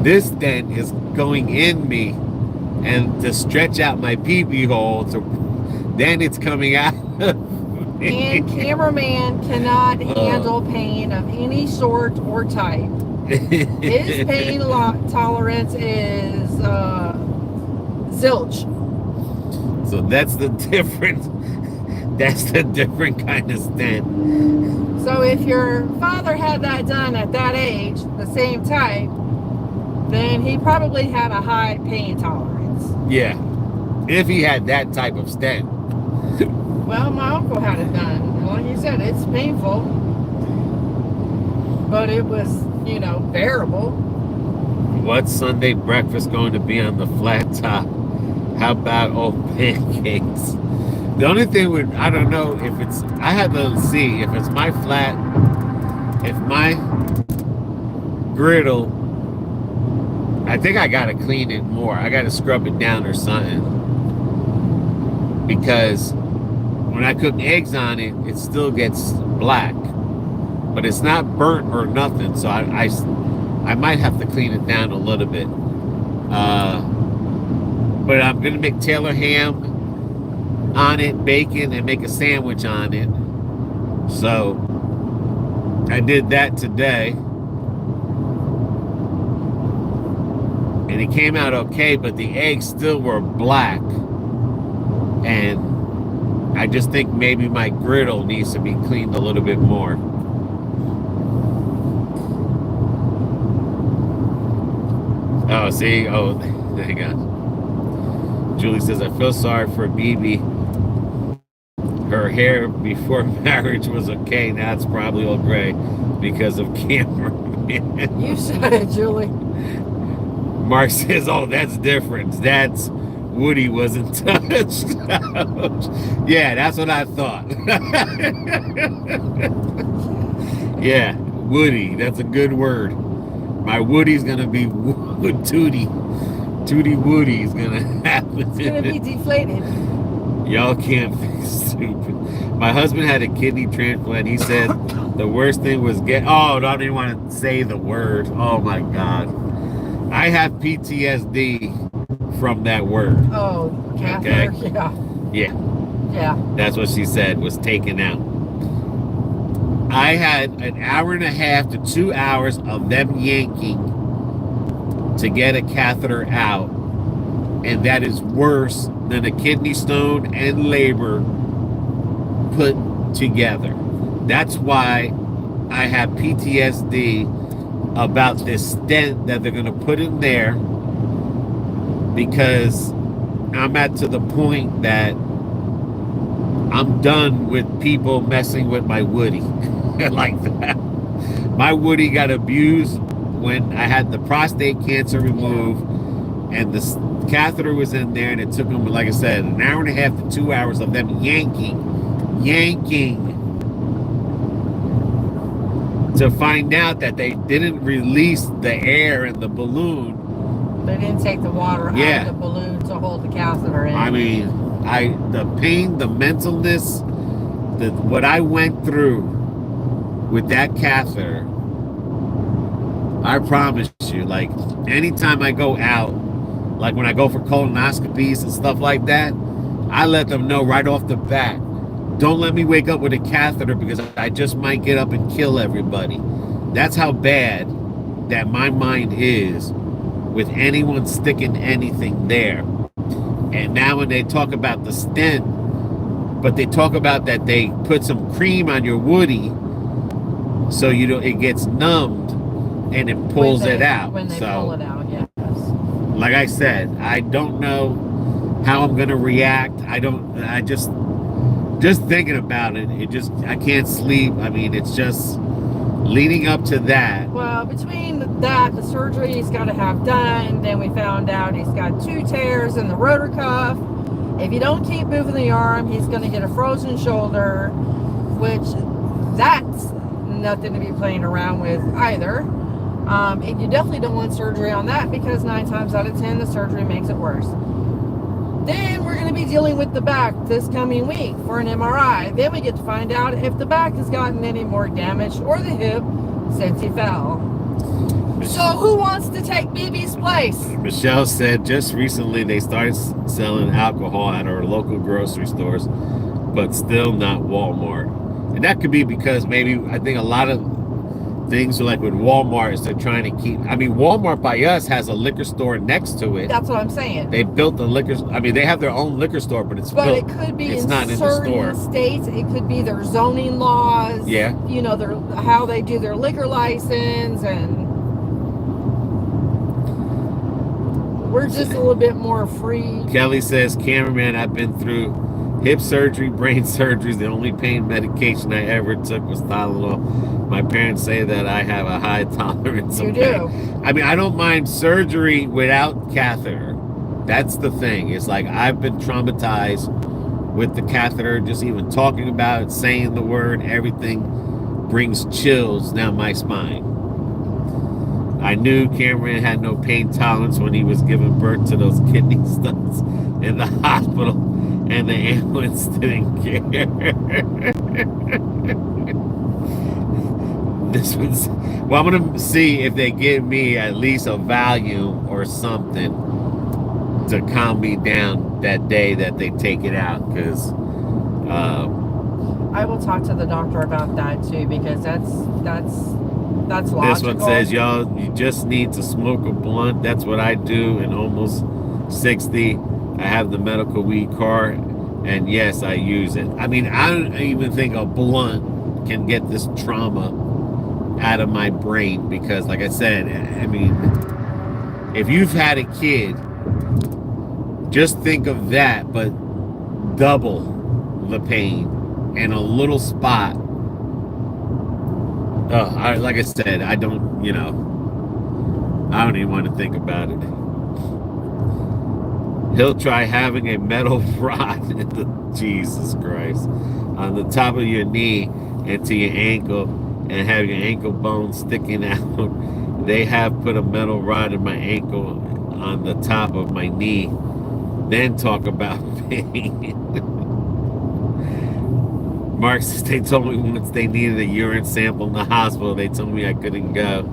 This stent is going in me and to stretch out my pee-pee hole, then it's coming out. And cameraman cannot handle pain of any sort or type. His pain tolerance is zilch. So that's the different. That's the different kind of stent. So if your father had that done at that age, the same type, then he probably had a high pain tolerance. Yeah, if he had that type of stent. Well, my uncle had it done. And like you said, it's painful, but it was, you know, bearable. What's Sunday breakfast going to be on the flat top? How about old pancakes? The only thing would, I don't know if it's, I had to see if it's my flat, if my griddle, I think I got to clean it more. I got to scrub it down or something. Because when I cook eggs on it, it still gets black. But it's not burnt or nothing, so I might have to clean it down a little bit. But I'm gonna make Taylor ham on it, bacon, and make a sandwich on it. So I did that today, and it came out okay, but the eggs still were black, and I just think maybe my griddle needs to be cleaned a little bit more. Oh, see? Oh, hang on. Julie says, I feel sorry for BB. Her hair before marriage was okay. Now it's probably all gray because of cameraman. You said it, Julie. Mark says, oh, that's different. That's Woody wasn't touched. Yeah, that's what I thought. Yeah, Woody. That's a good word. My Woody's going to be Tootie. Tootie Woody's going to happen. It's going to be deflated. Y'all can't be stupid. My husband had a kidney transplant. He said the worst thing was oh, I don't even want to say the word. Oh my God. I have PTSD from that word. Oh, catheter. Okay. Yeah. Yeah. That's what she said was taken out. I had an hour and a half to 2 hours of them yanking to get a catheter out, and that is worse than a kidney stone and labor put together. That's why I have PTSD about this stent that they're going to put in there, because I'm at to the point that I'm done with people messing with my Woody like that. My Woody got abused when I had the prostate cancer removed, and the catheter was in there, and it took them, like I said, an hour and a half to 2 hours of them yanking to find out that they didn't release the air in the balloon. They didn't take the water out of the balloon to hold the catheter in. I mean, the pain, the mentalness, what I went through with that catheter, I promise you, like, anytime I go out, like when I go for colonoscopies and stuff like that, I let them know right off the bat, don't let me wake up with a catheter, because I just might get up and kill everybody. That's how bad that my mind is with anyone sticking anything there. And now when they talk about the stent, but they talk about that they put some cream on your Woody so you know it gets numbed and it pulls it out. When they pull it out, yes. Like I said, I don't know how I'm gonna react. I just thinking about it, I can't sleep. I mean, it's just leading up to that. Well, between that, the surgery he's got to have done, then we found out he's got 2 tears in the rotor cuff. If you don't keep moving the arm, he's going to get a frozen shoulder, which that's nothing to be playing around with either. And you definitely don't want surgery on that, because 9 times out of 10, the surgery makes it worse. Then we're going to be dealing with the back this coming week for an MRI. Then we get to find out if the back has gotten any more damaged, or the hip, since he fell. So who wants to take BB's place? Michelle said just recently they started selling alcohol at our local grocery stores, but still not Walmart. And that could be because maybe, I think a lot of things are like with Walmart is they're trying to keep, I mean, Walmart by us has a liquor store next to it. That's what I'm saying. They built the liquor, I mean, they have their own liquor store, but it's built. It could be it's in not in the certain store. states. It could be their zoning laws. Yeah. You know, how they do their liquor license, and we're just a little bit more free. Kelly says, cameraman, I've been through hip surgery, brain surgeries. The only pain medication I ever took was Tylenol. My parents say that I have a high tolerance of pain. I mean, I don't mind surgery without catheter. That's the thing. It's like I've been traumatized with the catheter. Just even talking about it, saying the word, everything brings chills down my spine. I knew Cameron had no pain tolerance when he was giving birth to those kidney stones in the hospital, and the ambulance didn't care. This was, well, I'm gonna see if they give me at least a Valium or something to calm me down that day that they take it out, because I will talk to the doctor about that too, because that's logical. this one says, y'all, you just need to smoke a blunt. That's what I do. In almost 60, I have the medical weed card, and yes, I use it. I mean, I don't even think a blunt can get this trauma out of my brain, because like I said, I mean, if you've had a kid, just think of that, but double the pain in a little spot. Like I said, I don't, I don't even want to think about it. He'll try having a metal rod, Jesus Christ, on the top of your knee into your ankle and have your ankle bone sticking out. They have put a metal rod in my ankle on the top of my knee. Then talk about pain. Mark says, they told me once they needed a urine sample in the hospital, they told me I couldn't go.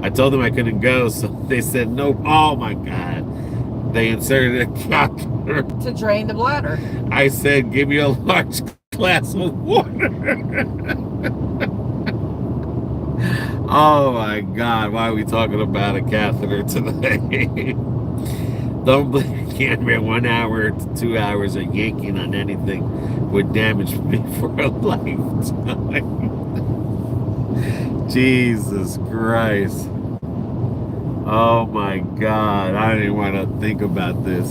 I told them I couldn't go, so they said no. Oh my God. They inserted a catheter to drain the bladder. I said, give me a large glass of water. Oh my God, why are we talking about a catheter today? Don't blame camera 1 hour to 2 hours of yanking on anything would damage me for a lifetime. Jesus Christ. Oh my God, I don't even want to think about this.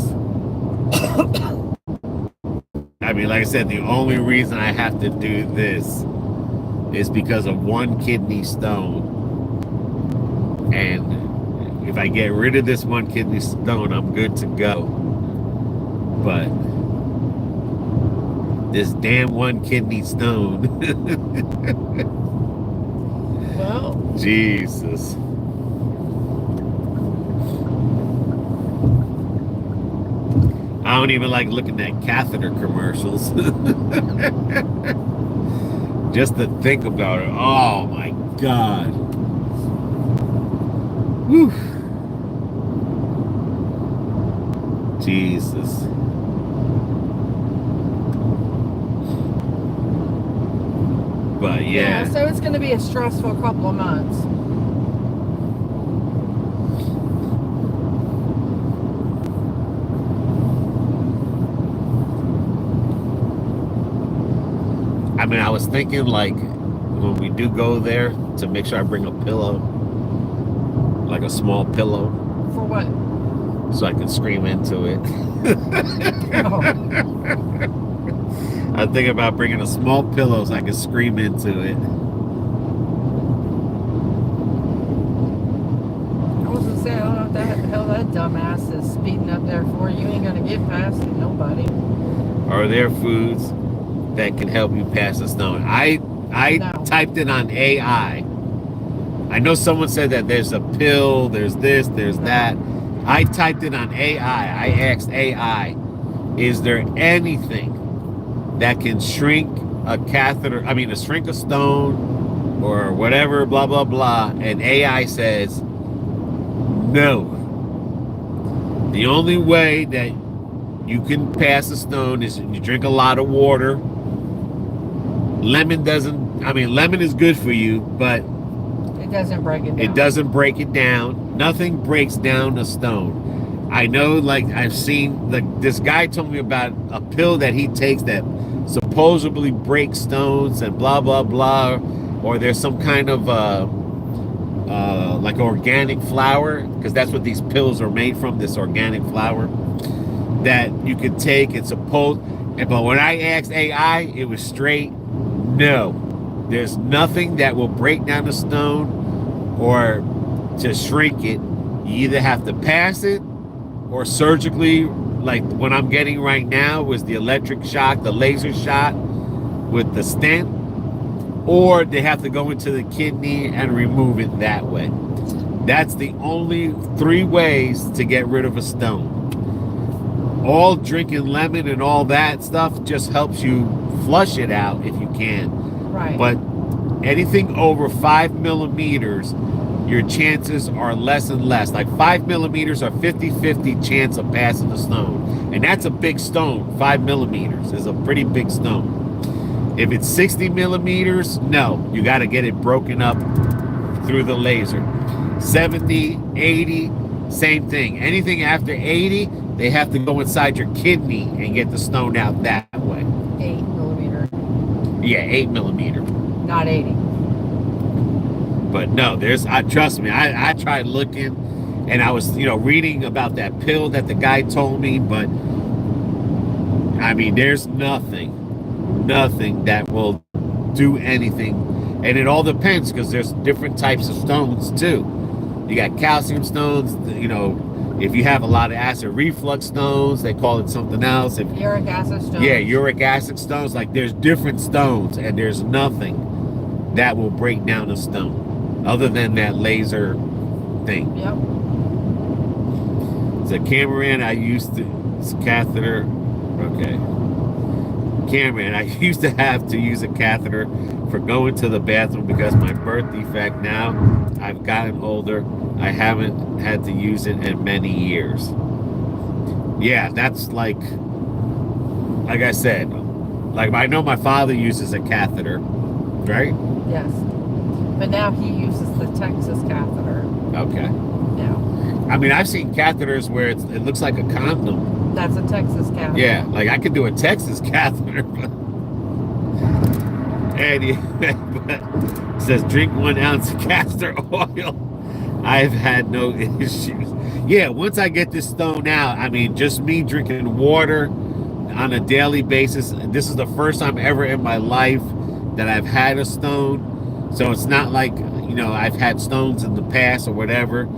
I mean, like I said, the only reason I have to do this is because of one kidney stone. And if I get rid of this one kidney stone, I'm good to go. But this damn one kidney stone. Well, Jesus. I don't even like looking at catheter commercials. Just to think about it. Oh my God. Whew. Jesus. But yeah. So it's going to be a stressful couple of months. I mean, I was thinking, like, when we do go there, to make sure I bring a pillow, like a small pillow. For what? So I can scream into it. Oh. I was thinking about bringing a small pillow so I can scream into it. I was going to say, I don't know what the hell that dumbass is speeding up there for. You ain't going to get past nobody. Are there foods that can help you pass the stone? I No. typed it on AI. I know someone said that there's a pill, there's this, there's that. I typed it on AI. I asked AI, is there anything that can shrink a catheter, shrink a stone or whatever, blah, blah, blah. And AI says, no. The only way that you can pass a stone is you drink a lot of water. Lemon is good for you, but it doesn't break it down. It doesn't break it down. Nothing breaks down a stone. I know, like, I've seen, this guy told me about a pill that he takes that supposedly breaks stones and blah, blah, blah. Or there's some kind of, like organic flour, because that's what these pills are made from, this organic flour that you could take. It's but when I asked AI, it was straight no. There's nothing that will break down a stone or to shrink it. You either have to pass it or surgically, like what I'm getting right now was the electric shock, the laser shot with the stent, or they have to go into the kidney and remove it that way. That's the only 3 ways to get rid of a stone. All drinking lemon and all that stuff just helps you flush it out if you can. Right. But anything over 5 millimeters your chances are less and less. Like 5 millimeters are 50-50 chance of passing the stone. And that's a big stone. 5 millimeters is a pretty big stone. If it's 60 millimeters, no. You got to get it broken up through the laser. 70, 80, same thing. Anything after 80, they have to go inside your kidney and get the stone out that way. 8 millimeter. Yeah, 8 millimeter. Not 80. But no, trust me, I tried looking, and I was, reading about that pill that the guy told me, but I mean, there's nothing that will do anything. And it all depends, because there's different types of stones too. You got calcium stones, if you have a lot of acid reflux stones, they call it something else. Uric acid stones. Yeah, uric acid stones. Like, there's different stones, and there's nothing that will break down a stone other than that laser thing. Yep. So Cameron, it's a catheter. Okay. Cameron, I used to have to use a catheter for going to the bathroom because my birth defect. Now I've gotten older. I haven't had to use it in many years. Yeah, that's like I said, like, I know my father uses a catheter, right? Yes. But now he uses the Texas catheter. Okay. Yeah. I mean, I've seen catheters where it looks like a condom. That's a Texas catheter. Yeah, like I could do a Texas catheter. And but it says drink 1 ounce of castor oil. I've had no issues. Yeah, once I get this stone out, I mean, just me drinking water on a daily basis. This is the first time ever in my life that I've had a stone. So it's not like, I've had stones in the past or whatever.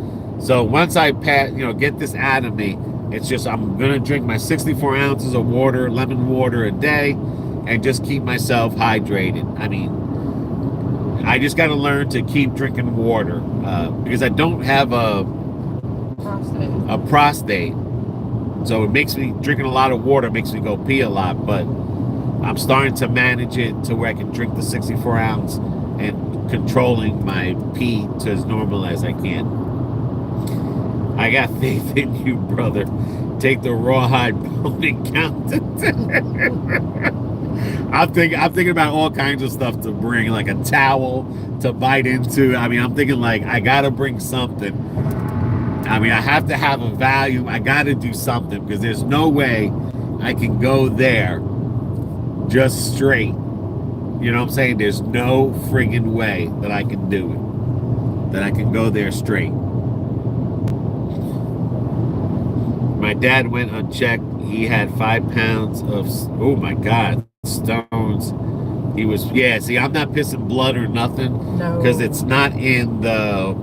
So once I get this out of me, it's just, I'm going to drink my 64 ounces of water, lemon water a day, and just keep myself hydrated. I mean, I just got to learn to keep drinking water because I don't have a prostate. So it makes me, drinking a lot of water makes me go pee a lot, but I'm starting to manage it to where I can drink the 64 ounce and controlling my pee to as normal as I can. I got faith in you, brother. Take the rawhide bone and count it. I'm thinking about all kinds of stuff to bring, like a towel to bite into. I mean, I'm thinking like I gotta bring something. I mean, I have to have a value. I gotta do something because there's no way I can go there just straight. You know what I'm saying? There's no friggin' way that I can do it. That I can go there straight. My dad went unchecked. He had 5 pounds of, oh my God, stones. He was, see, I'm not pissing blood or nothing. No. Because it's not in the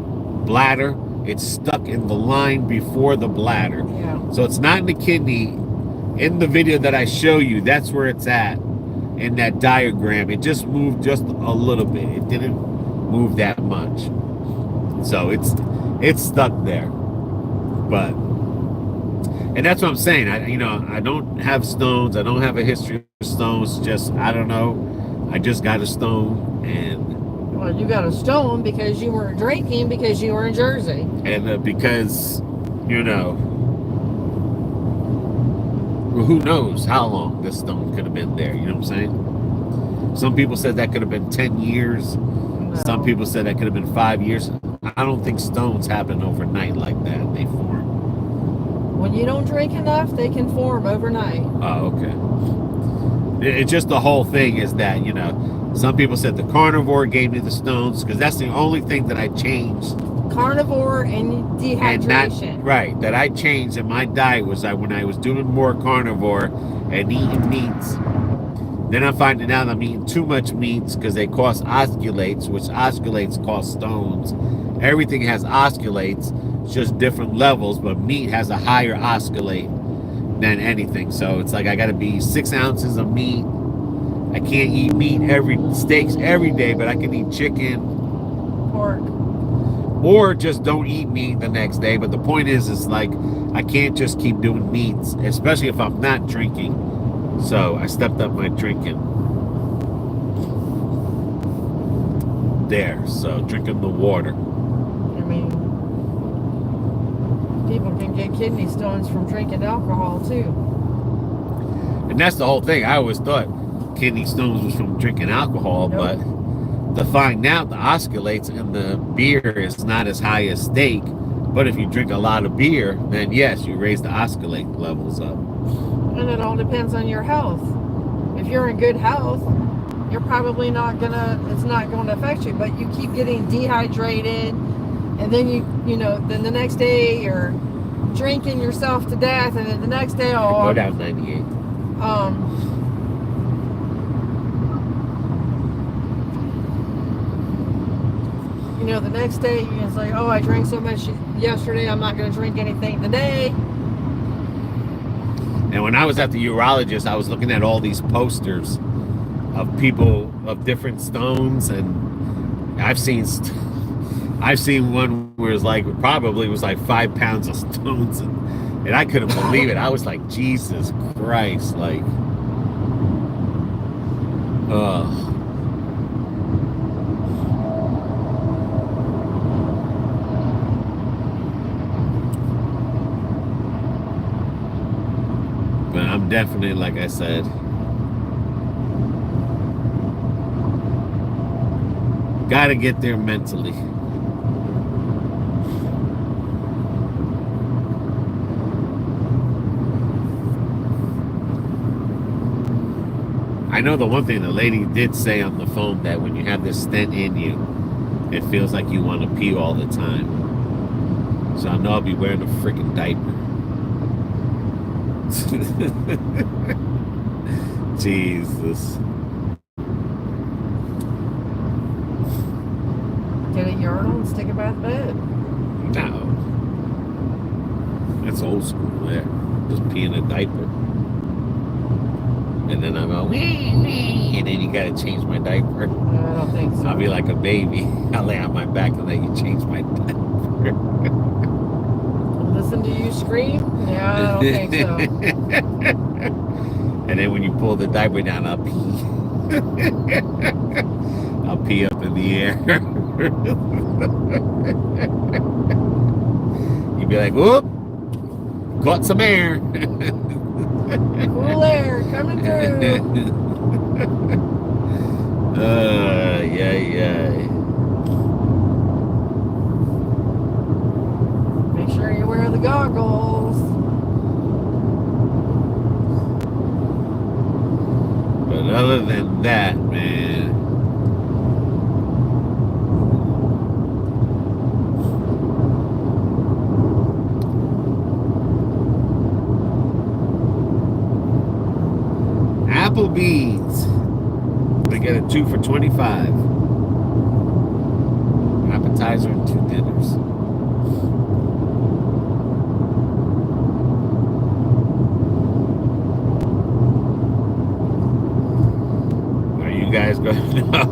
bladder. It's stuck in the line before the bladder. Yeah. So it's not in the kidney. In the video that I show you, that's where it's at. In that diagram. It just moved just a little bit. It didn't move that much. So it's stuck there. But, and that's what I'm saying. I don't have stones. I don't have a history of stones. Just, I don't know. I just got a stone. And well, you got a stone because you weren't drinking because you were in Jersey. And because, who knows how long this stone could have been there. You know what I'm saying? Some people said that could have been 10 years. No. Some people said that could have been 5 years. I don't think stones happen overnight like that. They form. When you don't drink enough, they can form overnight. Oh, okay. It's just the whole thing is that, some people said the carnivore gave me the stones because that's the only thing that I changed. Carnivore and dehydration. Right, that I changed in my diet was when I was doing more carnivore and eating meats. Then I'm finding out I'm eating too much meats because they cause osculates, which osculates cause stones. Everything has osculates, it's just different levels, but meat has a higher osculate than anything. So it's like I got to be 6 ounces of meat. I can't eat steaks every day, but I can eat chicken, pork, or just don't eat meat the next day. But the point is like I can't just keep doing meats, especially if I'm not drinking. So I stepped up my drinking there. So drinking the water. Yeah. people can get kidney stones from drinking alcohol too. And that's the whole thing. I always thought kidney stones was from drinking alcohol, Nope. but to find out the osculates in the beer is not as high as steak. But if you drink a lot of beer, then yes, you raise the osculate levels up. And it all depends on your health. If you're in good health, you're probably not gonna, it's not going to affect you, but you keep getting dehydrated, and then then the next day you're drinking yourself to death, and then the next day, Go down 98. The next day it's like, oh, I drank so much yesterday, I'm not going to drink anything today. And when I was at the urologist, I was looking at all these posters of people of different stones, and I've seen one where it's like probably was like 5 pounds of stones, and I couldn't believe it. I was like, Jesus Christ, like, ugh. But I'm definitely, like I said, gotta get there mentally. I know the one thing the lady did say on the phone, that when you have this stent in you, it feels like you want to pee all the time. So I know I'll be wearing a freaking diaper. Jesus. Get a urinal and stick it by the bed. No. That's old school there. Just pee in a diaper. And then I go, wee, wee, and then you gotta change my diaper. I don't think so. I'll be like a baby. I'll lay on my back and then you change my diaper. Listen to you scream? Yeah, I don't think so. And then when you pull the diaper down, I'll pee. I'll pee up in the air. You'd be like, whoop, caught some air. Cool air coming through. Yeah. Make sure you wear the goggles. But other than that, man, Applebee's, they get a 2 for $25. Appetizer and 2 dinners. Are you guys going? No.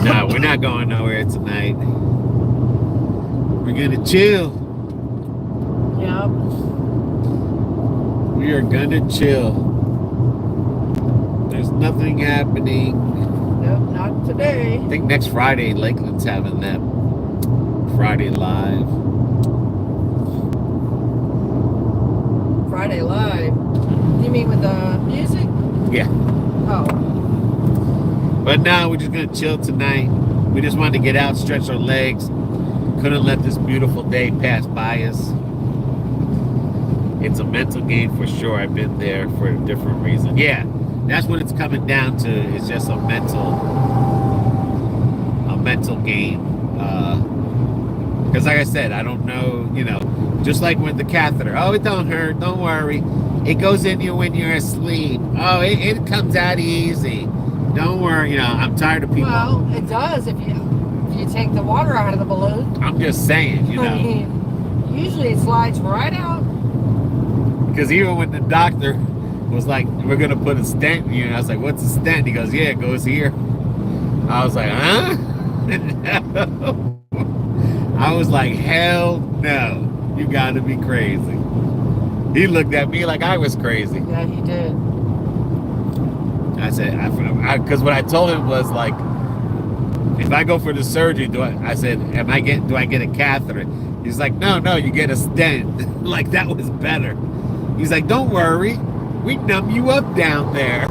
No, we're not going nowhere tonight. We're gonna chill. Yep. We are gonna chill. There's nothing happening. Nope, not today. I think next Friday, Lakeland's having that Friday Live. Friday Live. You mean with the music? Yeah. Oh. But no, we're just gonna chill tonight. We just wanted to get out, stretch our legs. Couldn't let this beautiful day pass by us. It's a mental game for sure. I've been there for a different reason. Yeah, that's what it's coming down to. It's just a mental game. Because like I said, I don't know, just like with the catheter. Oh, it don't hurt. Don't worry. It goes in you when you're asleep. Oh, it comes out easy. Don't worry. I'm tired of people. Well, it does if you take the water out of the balloon. I'm just saying, I mean, usually it slides right out. Because even when the doctor was like, we're going to put a stent in you, and I was like, what's a stent? He goes, yeah, it goes here. I was like, huh? I was like, hell no. You got to be crazy. He looked at me like I was crazy. Yeah, he did. I said, because what I told him was like, if I go for the surgery, do I get a catheter? He's like, no, you get a stent. Like, that was better. He's like, don't worry. We numb you up down there.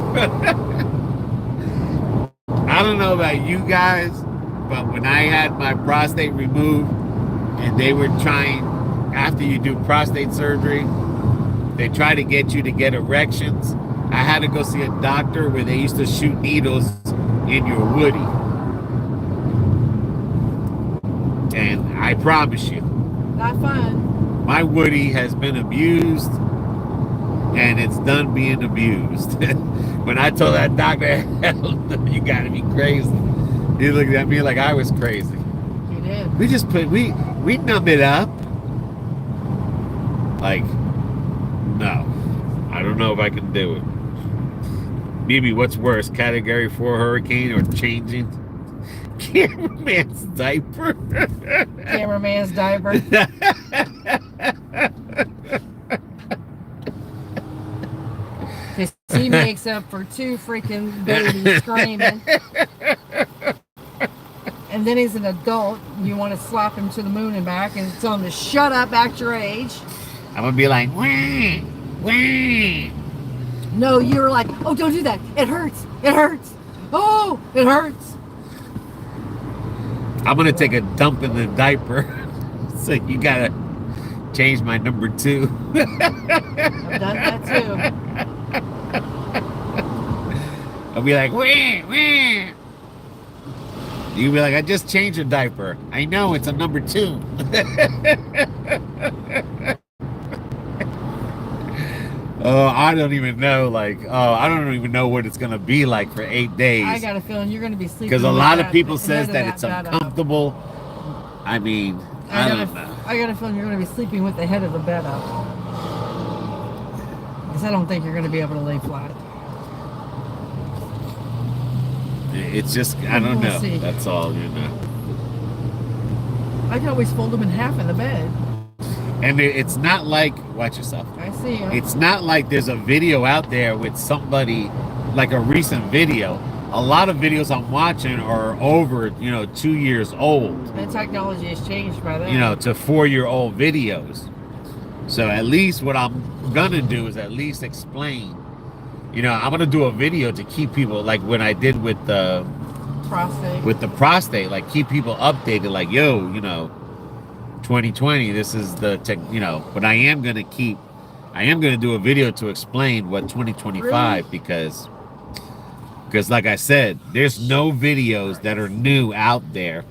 I don't know about you guys, but when I had my prostate removed and they were trying, after you do prostate surgery, they try to get you to get erections. I had to go see a doctor where they used to shoot needles in your woody. And I promise you, Not fun. my woody has been abused and it's done being abused. When I told that doctor, hell no, you gotta be crazy. He looked at me like I was crazy. You did. We numb it up. Like, no. I don't know if I can do it. Maybe what's worse, Category 4 hurricane or changing cameraman's diaper? Cameraman's diaper. Because he makes up for 2 freaking babies screaming. And then he's an adult. You want to slap him to the moon and back and tell him to shut up, act your age. I'm gonna be like, wah, wah. No, you're like, oh, don't do that. It hurts. It hurts. Oh, it hurts. I'm gonna take a dump in the diaper. So you gotta change my number 2. I've done that too. I'll be like, wah, wah. You'll be like, I just changed your diaper. I know, it's a number 2. Oh, I don't even know, I don't even know what it's going to be like for 8 days. I got a feeling you're going to be sleeping. Because a lot of people says that it's bed up. uncomfortable. I mean, I don't know. I got a feeling you're going to be sleeping with the head of the bed up. Because I don't think you're going to be able to lay flat. It's just, I don't We'll know. see. That's all, you know. I can always fold them in half in the bed. And it's not like, watch yourself. I see you. It's not like there's a video out there with somebody, like a recent video. A lot of videos I'm watching are over, 2 years old. And technology has changed by then. To 4-year-old videos. So at least what I'm gonna do is at least explain. I'm gonna do a video to keep people, like when I did with the prostate, like keep people updated, like, yo, 2020, this is the tech, but I am gonna do a video to explain what 2025, really? because like I said, there's no videos that are new out there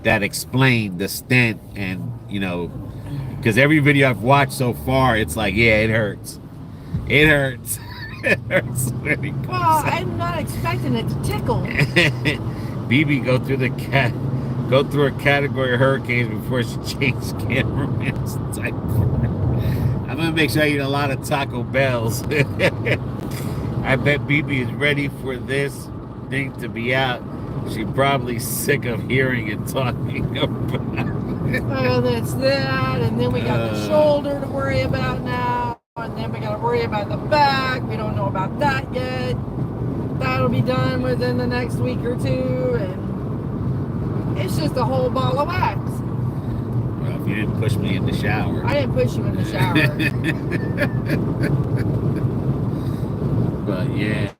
that explain the stent, and because every video I've watched so far, it's like, yeah, it hurts. It hurts. It hurts very good. Well, I'm not expecting it to tickle. BB go through a category of hurricanes before she changed cameraman's diaper. I'm gonna make sure I eat a lot of Taco Bells. I bet BB is ready for this thing to be out. She's probably sick of hearing and talking about it. Oh, that's that, and then we got the shoulder to worry about now, and then we got to worry about the back. We don't know about that yet. That'll be done within the next week or 2, and it's just a whole ball of wax. Well, if you didn't push me in the shower. I didn't push you in the shower. But yeah.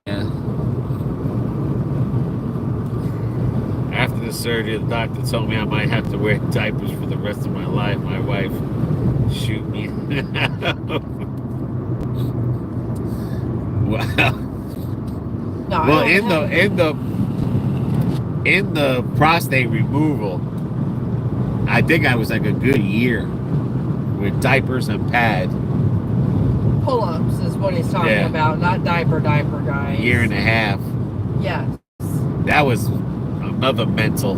After the surgery, the doctor told me I might have to wear diapers for the rest of my life. My wife shoot me. Wow. No, Well, in the prostate removal, I think I was like a good year with diapers and pad. Pull-ups is what he's talking about, not diaper guys. Year and a half. Yes. That was another mental.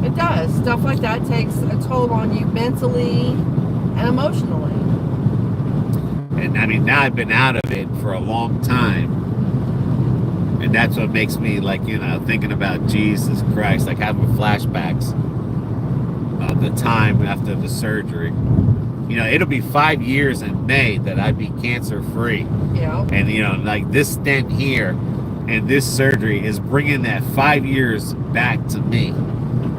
It does. Stuff like that takes a toll on you mentally and emotionally. And I mean, now I've been out of it for a long time. And that's what makes me, like, thinking about Jesus Christ, like having flashbacks of the time after the surgery. It'll be 5 years in May that I'd be cancer free. Yeah. And, like this stent here, And this surgery is bringing that 5 years back to me.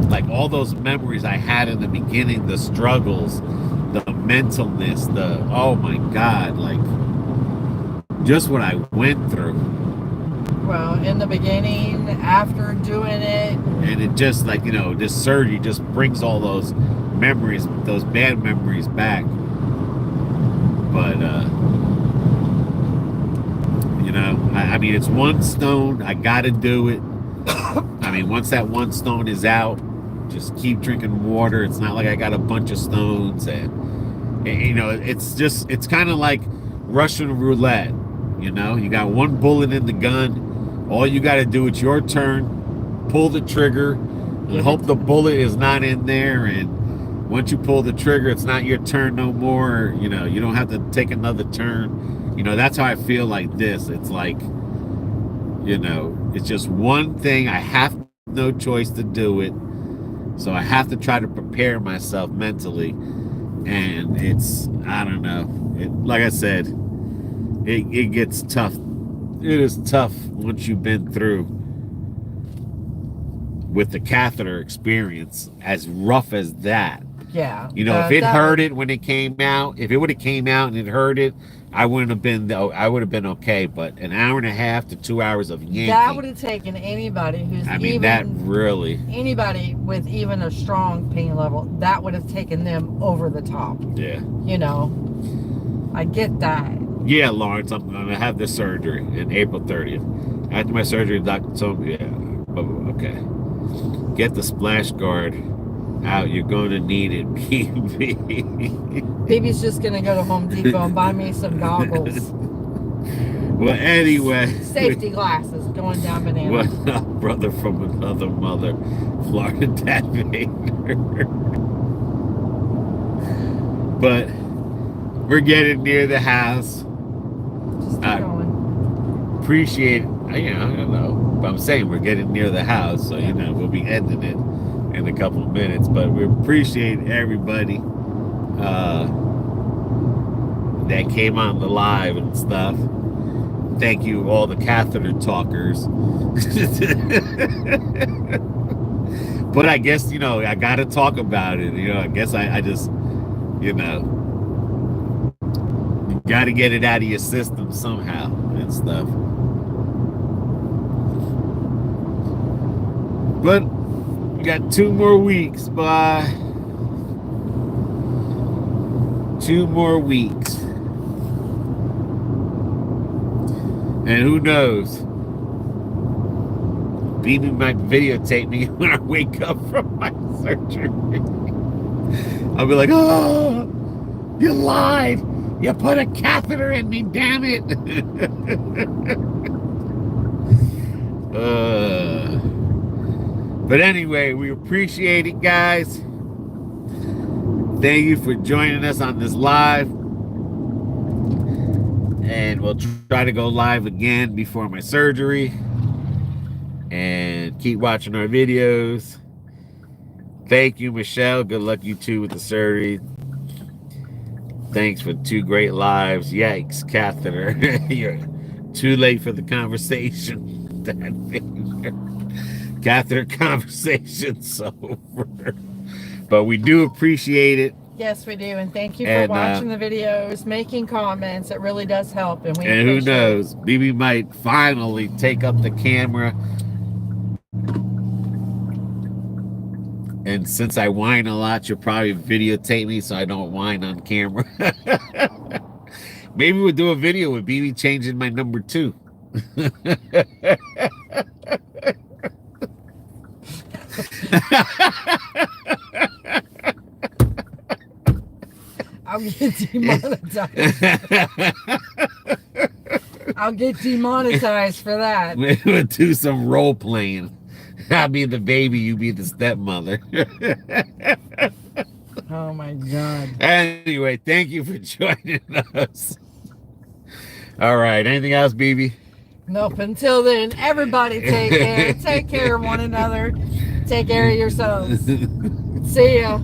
Like all those memories I had in the beginning, the struggles, the mentalness, oh my God, like just what I went through. Well, in the beginning, after doing it. And it just like, this surgery just brings all those memories, those bad memories back. But, I mean, it's one stone. I got to do it. I mean, once that one stone is out, just keep drinking water. It's not like I got a bunch of stones. And it's kind of like Russian roulette. You got one bullet in the gun. All you got to do, it's your turn. Pull the trigger and hope the bullet is not in there. And once you pull the trigger, it's not your turn no more. You don't have to take another turn. That's how I feel like this. It's like, it's just one thing. I have no choice to do it. So I have to try to prepare myself mentally. And I don't know. Like I said, it gets tough. It is tough once you've been through with the catheter experience, as rough as that. Yeah. If it hurt it when it came out, if it would have came out and it hurt it, I would have been okay. But an hour and a half to 2 hours of yanking. That would have taken anybody who's anybody with even a strong pain level, that would have taken them over the top. Yeah. I get that. Yeah, Lawrence, I'm going to have this surgery in April 30th. After my surgery, the doctor told me, okay. Get the splash guard out. You're going to need it, baby. Baby's just going to go to Home Depot and buy me some goggles. Well, anyway. Safety glasses going down bananas. Well, brother from another mother, Florida Dad Vader. But we're getting near the house. Just keep going. Appreciate it. I don't know. But I'm saying we're getting near the house, so we'll be ending it in a couple of minutes. But we appreciate everybody that came on the live and stuff. Thank you, all the catheter talkers. But I guess I got to talk about it. I guess I just you got to get it out of your system somehow and stuff. But we got 2 more weeks, bye. 2 more weeks. And who knows? BB might videotape me when I wake up from my surgery. I'll be like, oh, you lied. You put a catheter in me, damn it. But anyway, we appreciate it, guys. Thank you for joining us on this live. And we'll try to go live again before my surgery. And keep watching our videos. Thank you, Michelle. Good luck, you too, with the surgery. Thanks for 2 great lives. Yikes, catheter. You're too late for the conversation. Catheter conversation's over. But we do appreciate it. Yes, we do. And thank you for watching the videos, making comments. It really does help. And who knows? BB might finally take up the camera. And since I whine a lot, you'll probably videotape me so I don't whine on camera. Maybe we'll do a video with BB changing my number 2. I'll get demonetized. I'll get demonetized for that. Maybe we'll do some role playing. I'll be the baby, you be the stepmother. Oh my God. Anyway, thank you for joining us. All right, anything else, BB? Nope. Until then, everybody take care. Take care of one another. Take care of yourselves. See ya.